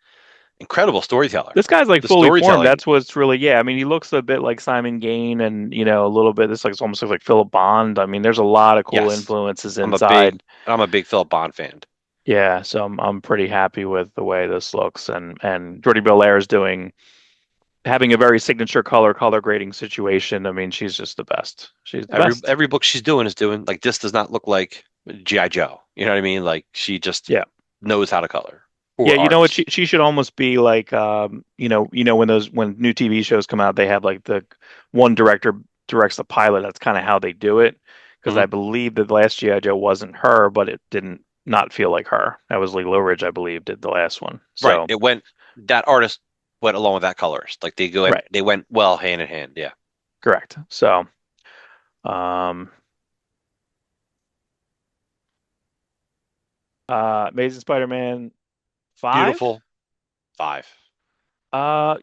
incredible storyteller. This guy's like The fully formed. storytelling, That's what's really, yeah. I mean, he looks a bit like Simon Gain and, a little bit. This like it's almost like Philip Bond. I mean, there's a lot of cool yes. influences I'm a big inside. I'm a big Philip Bond fan. Yeah, so I'm pretty happy with the way this looks, and Jordi Belair is doing having a very signature color grading situation. I mean, she's just the best. She's the best. Every book she's doing is doing like this does not look like G.I. Joe. You know what I mean? Like she just Yeah. knows how to color Yeah, or you know what? artist. She should almost be like, when when new TV shows come out, they have like the one director directs the pilot. That's kind of how they do it. Because Hmm. I believe that the last G.I. Joe wasn't her, but it didn't not feel like her. That was Lee Ridge, I believe, did the last one. Right. So, It went that artist went along with that colorist. Like right, they went well hand in hand. Yeah. correct. So, um, Amazing Spider-Man 5. Beautiful. Five.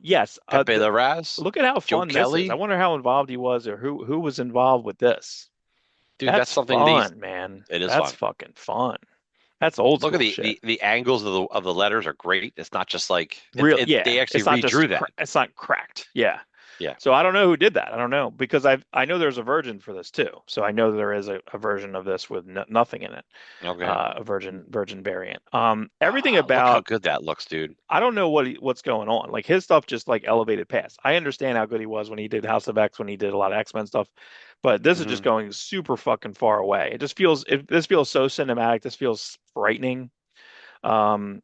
Yes. Pepe Larraz, Look at how Joe fun this is. I Kelly. wonder how involved he was or who was involved with this. Dude, that's That's something they fun, man. it is That's fun. fucking fun. That's old Look at school shit. the angles of the letters are great. It's not just like Real, they yeah. actually It's not just redrew that. it's not cracked. Yeah. Yeah. So I don't know who did that. I don't know because I know there's a version for this too. So I know there is a version of this with nothing in it, Okay. a virgin variant. Everything Ah, look how about good that looks, dude. I don't know what's going on. Like his stuff just like elevated past. I understand how good he was when he did House of X, when he did a lot of X-Men stuff, but this is just Hmm. going super fucking far away. It just feels this feels so cinematic. This feels frightening.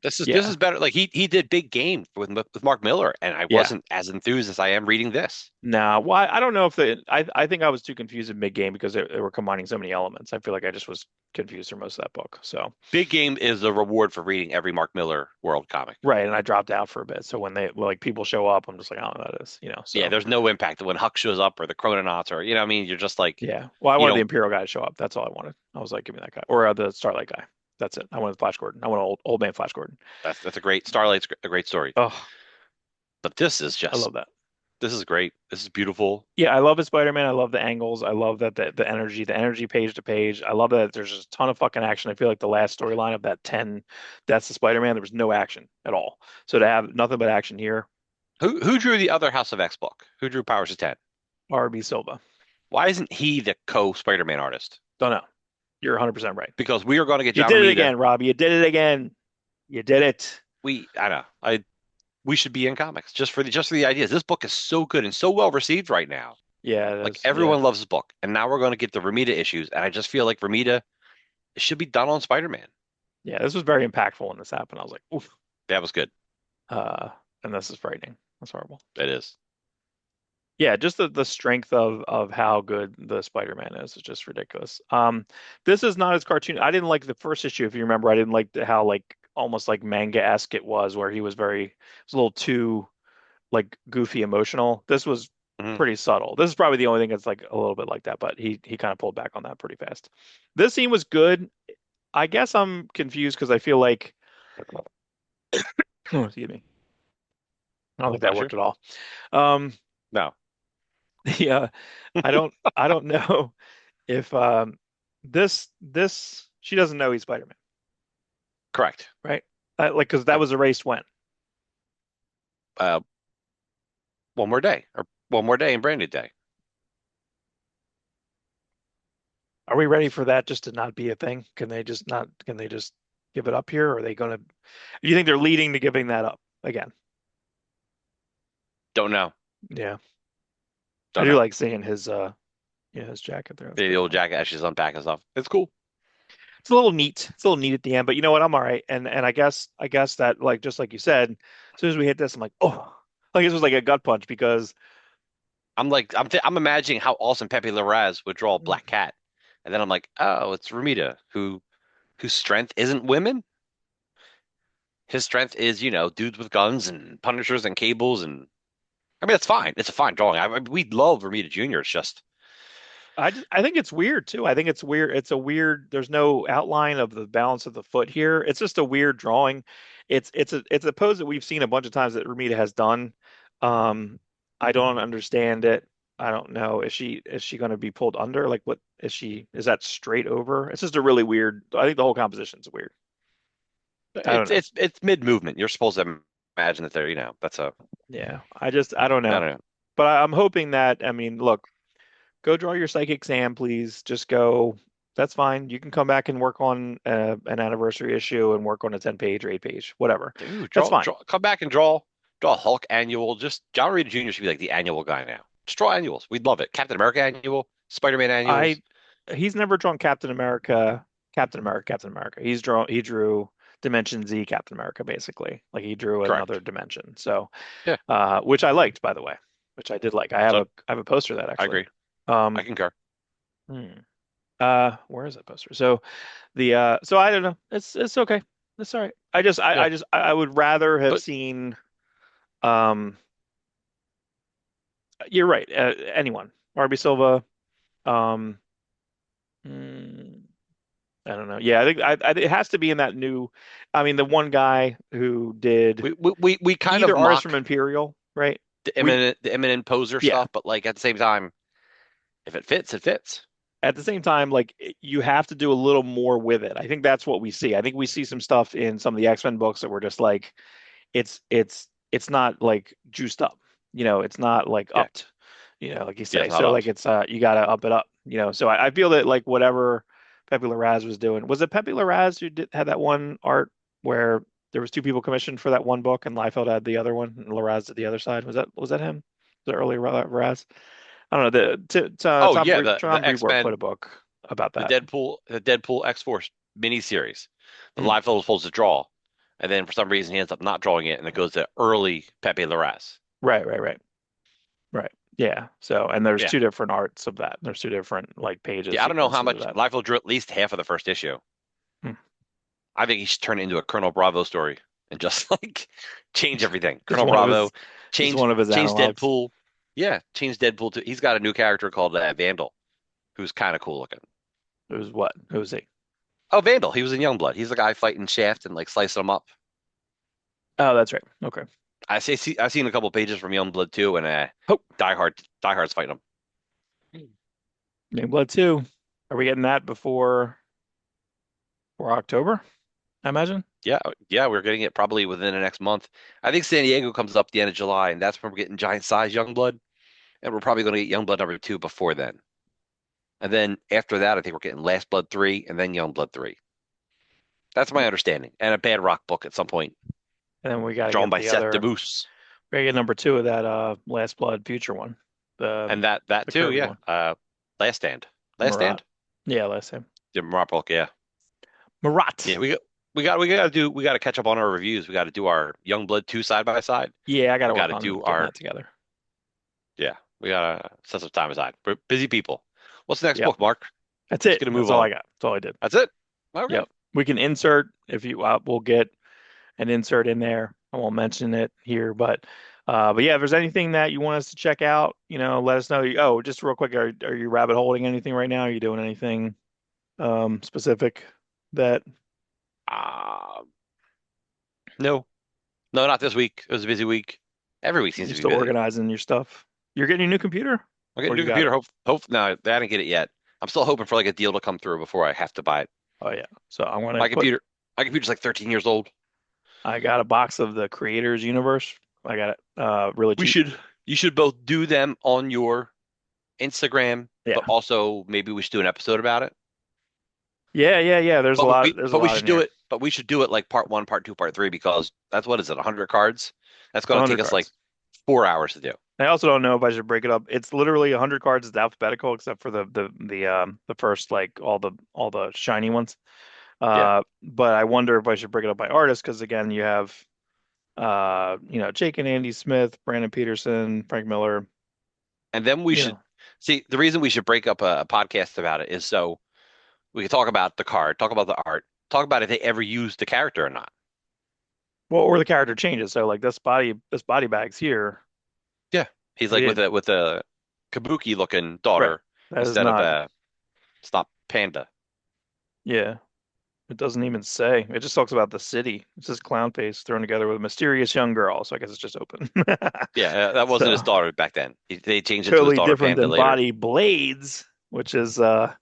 This Yeah, is better. Like he did Big Game with Mark Miller, and I yeah. wasn't as enthused as I am reading this. Nah, why? I don't know if I think I was too confused in mid game because they were combining so many elements. I feel like I just was confused through most of that book. So Big Game is a reward for reading every Mark Miller world comic. right, and I dropped out for a bit. So when like people show up, I'm just like, I don't know what that is, Yeah, So there's no impact when Huck shows up or the Chrononauts or what I mean, you're just like, yeah. Well, I you wanted the know, Imperial guy to show up. That's all I wanted. I was like, give me that guy or the Starlight guy. That's it. I wanted Flash Gordon. I want old man Flash Gordon. that's a great Starlight's a great story. Oh, But this is I just love that. this is great. This is beautiful. Yeah, I love his Spider-Man. I love the angles. I love that the energy page to page. I love that there's just a ton of fucking action. I feel like the last storyline of that 10 That's the Spider-Man, there was no action at all. So to have nothing but action here, Who drew the other House of X book? Who drew Powers of 10? RB Silva. Why isn't he the co-Spider-Man artist? Don't know. You're 100% right. Because we are going to get You John did it Romita. again, Robbie. You did it again. You did it. I know. We should be in comics just for the ideas. This book is so good and so well received right now. Yeah, it Like is. Yeah. everyone loves this book. And now we're going to get the Romita issues. And I just feel like Romita it should be done on Spider-Man. Yeah, this was very impactful when this happened. I was like, oof. That was good. Uh, and this is frightening. That's horrible. It is. Yeah, just the strength of how good the Spider-Man is just ridiculous. This is not as cartoon. I didn't like the first issue, if you remember. I didn't like how like almost like manga-esque it was, where he was it was a little too like goofy emotional. This was Mhm. pretty subtle. This is probably the only thing that's like a little bit like that, but he kind of pulled back on that pretty fast. This scene was good. I guess I'm confused because I feel like excuse me. I don't think that Bless you. worked at all. Um, No. yeah, I don't know if this she doesn't know he's Spider-Man, Correct. right? Like because that Uh, was erased when. uh, one more day or one more day in Branded Day. Are we ready for that just to not be a thing? Can they just give it up here? Or are they gonna do you think they're leading to giving that up again? Don't know. Yeah. I Don't do know. like seeing his his jacket there. That's The pretty old cool. jacket as she's unpacking stuff. It's cool. It's a little neat. It's a little neat at the end, but you know what? I'm all right. And I guess that like just like you said, as soon as we hit this, I'm like, oh, like this was like a gut punch because I'm imagining how awesome Pepe Larraz would draw a Black Cat, and then I'm like, oh, it's Ramita whose strength isn't women. His strength is dudes with guns and Punishers and cables and I mean that's fine. It's a fine drawing. We love Ramita Jr. It's just I think it's weird too. I think it's weird. It's a weird. There's no outline of the balance of the foot here. It's just a weird drawing. It's a pose that we've seen a bunch of times that Ramita has done. Um, I don't understand it. I don't know. Is she going to be pulled under? Like what is she? Is that straight over? It's just a really weird. I think the whole composition's weird. I don't know. it's mid movement. You're supposed to imagine that that's a Yeah, I don't I know. don't know. But I'm hoping that. I mean, look. Go draw your psychic exam, please. Just go. That's fine. You can come back and work on an anniversary issue and work on a 10 page or 8 page, whatever. Dude, That's fine. come back and draw. Draw a Hulk annual. Just John Romita Jr. should be like the annual guy now. Just draw annuals. We'd love it. Captain America annual, Spider-Man I annuals. he's never drawn Captain America, Captain America, Captain America. He drew Dimension Z Captain America basically. Like he drew another Correct. dimension. So, Yeah. which I liked by the way, which I did like. So I have a poster of that I actually. agree. I Um, concur. hmm. Where is that poster? So so I don't know. It's okay. It's all right. Yeah. I would rather have But seen you're right. Anyone. RB Silva. Um mm, I don't know. Yeah, I think it has to be in that new I mean the one guy who did we kind of either artist from mock Imperial, right? We the eminent poser yeah. stuff, but like at the same time, if it fits, it fits. At the same time, like you have to do a little more with it. I think that's what we see. I think we see some stuff in some of the X-Men books that were just like it's not like juiced up. It's not like Yeah. upped, like you Yeah, say. it's not So up. like it's you gotta up it up. So I feel that like whatever Pepe Larraz was doing, was it Pepe Larraz who had that one art where there was two people commissioned for that one book and Liefeld had the other one and Larraz did the other side? Was that him? Was it early Larraz? I don't know. Oh yeah, Tom the Brevoort put X-Men, a book about that. The Deadpool X-Force miniseries. The Mm. Liefeld was supposed to draw, and then for some reason he ends up not drawing it, and it goes to early Pepe Larraz. Right, right, right. Right. Yeah. So, and there's Yeah. two different arts of that. There's two different like pages Yeah, I don't know how sequences of much that. Liefeld drew at least half of the first issue. Hmm. I think he should turn it into a Colonel Bravo story and just like change everything. Just Colonel one of Bravo, his, just one of his change analogs. Deadpool. Yeah, change Deadpool to. He's got a new character called Vandal, who's kind of cool looking. It was what? It was he? Oh, Vandal. He was in Youngblood. He's the guy fighting Shaft and like slicing him up. Oh, that's right. Okay. I've seen a couple pages from Youngblood too, and Oh, Die Hard's fighting him. Name Blood 2. Are we getting that before October? I imagine. Yeah, yeah, we're getting it probably within the next month. I think San Diego comes up the end of July, and that's when we're getting giant size Youngblood, and we're probably going to get Youngblood number two before then. And then after that, I think we're getting Last Blood 3 and then Youngblood 3. That's my understanding. And a Bad Rock book at some point, And then we got to drawn get by the Seth other. DeMoose. We got to get number 2 of that Last Blood Future one. The And that the too, Kirby yeah. one. Last Stand. Last Marat. Stand? Yeah, last time. The Marat book, yeah. Marat. Yeah, we got to catch up on our reviews. We got to do our Youngblood 2 side by side. Yeah, I got We to got work to on do getting our that together. yeah, we got to set some time aside. We're busy people. What's the next Yep. book, Mark? That's Let's it. get a move That's all I on. got. That's all I did. That's it. Okay. Yep. We can insert if you we'll get an insert in there. I won't mention it here, but yeah, if there's anything that you want us to check out, let us know. Oh, just real quick, are you rabbit holding anything right now? Are you doing anything specific that Um, no, no, not this week. It was a busy week. Every week seems you're to be still busy. organizing your stuff? You're getting a new computer I'm getting or a new you got it? computer. No, I didn't get it yet. I'm still hoping for like a deal to come through before I have to buy it. Oh yeah. So I want to My put computer, my computer's like 13 years old. I got a box of the Creators Universe. I got it really We cheap. should, you should both do them on your Instagram, Yeah. but also maybe we should do an episode about it. Yeah, yeah, yeah. There's a lot there's a But we lot should in do here. it, but we should do it like part one, part two, part three, because that's what is it, 100 cards? That's It's going to take 100 us like cards. 4 hours to do. I also don't know if I should break it up. It's literally 100 cards. It's alphabetical except for the first like all the shiny ones. Yeah. But I wonder if I should break it up by artist because again, you have Jake and Andy Smith, Brandon Peterson, Frank Miller. And then we You should know, see the reason we should break up a podcast about it is so we can talk about the card, talk about the art, talk about if they ever used the character or not. well, or the character changes. So like this body bag's here. Yeah. He's He like didn't. with a kabuki looking Right. daughter That is instead of not. it's not panda. Yeah. It doesn't even say. It just talks about the city. It says clown face thrown together with a mysterious young girl. So I guess it's just open. Yeah, that wasn't his So daughter back then. They changed it to his totally daughter different panda than later. Body Blades, which is Jordan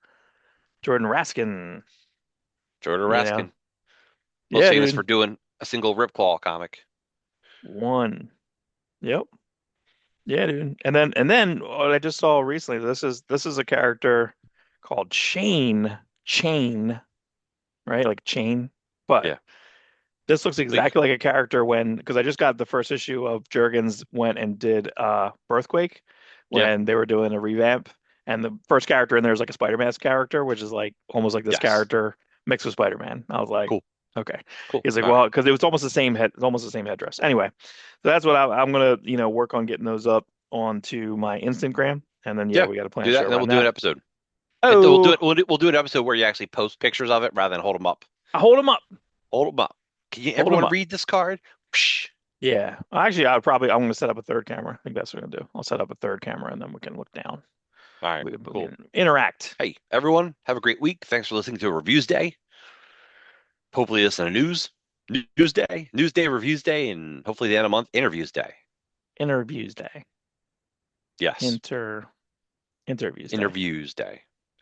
Raskin. Jordan You know. Raskin, most Yeah, famous for dude. doing a single Ripclaw comic. One. Yep. Yeah, dude. And then what I just saw recently, this is a character called Chain. Chain, right? Like chain. But Yeah. This looks But exactly like a character when, because I just got the first issue of Jurgens went and did Birthquake yeah, when they were doing a revamp. And the first character in there is like a Spider-Man character, which is like almost like this yes, character mixed with Spider-Man. I was like, cool, okay. cool. He's like, All right, well, because it was almost the same head, it's almost the same headdress. Anyway, so that's what I'm gonna, work on getting those up onto my Instagram. And then yeah, yeah, we got to plan a do that, show and then we'll around do an that. episode. And we'll do Oh, it. We'll do an episode where you actually post pictures of it rather than hold them up. I hold him up. Hold them up. Can you Hold him everyone up. read this card? Whoosh. Yeah. Actually, I'm going to set up a third camera. I think that's what I'm going to do. I'll set up a third camera and then we can look down. All right, We cool. can interact. Hey, everyone, have a great week. Thanks for listening to Reviews Day. Hopefully, this is a news day, reviews day, and hopefully the end of month interviews day. Interviews day. Yes, Interviews day. interviews day.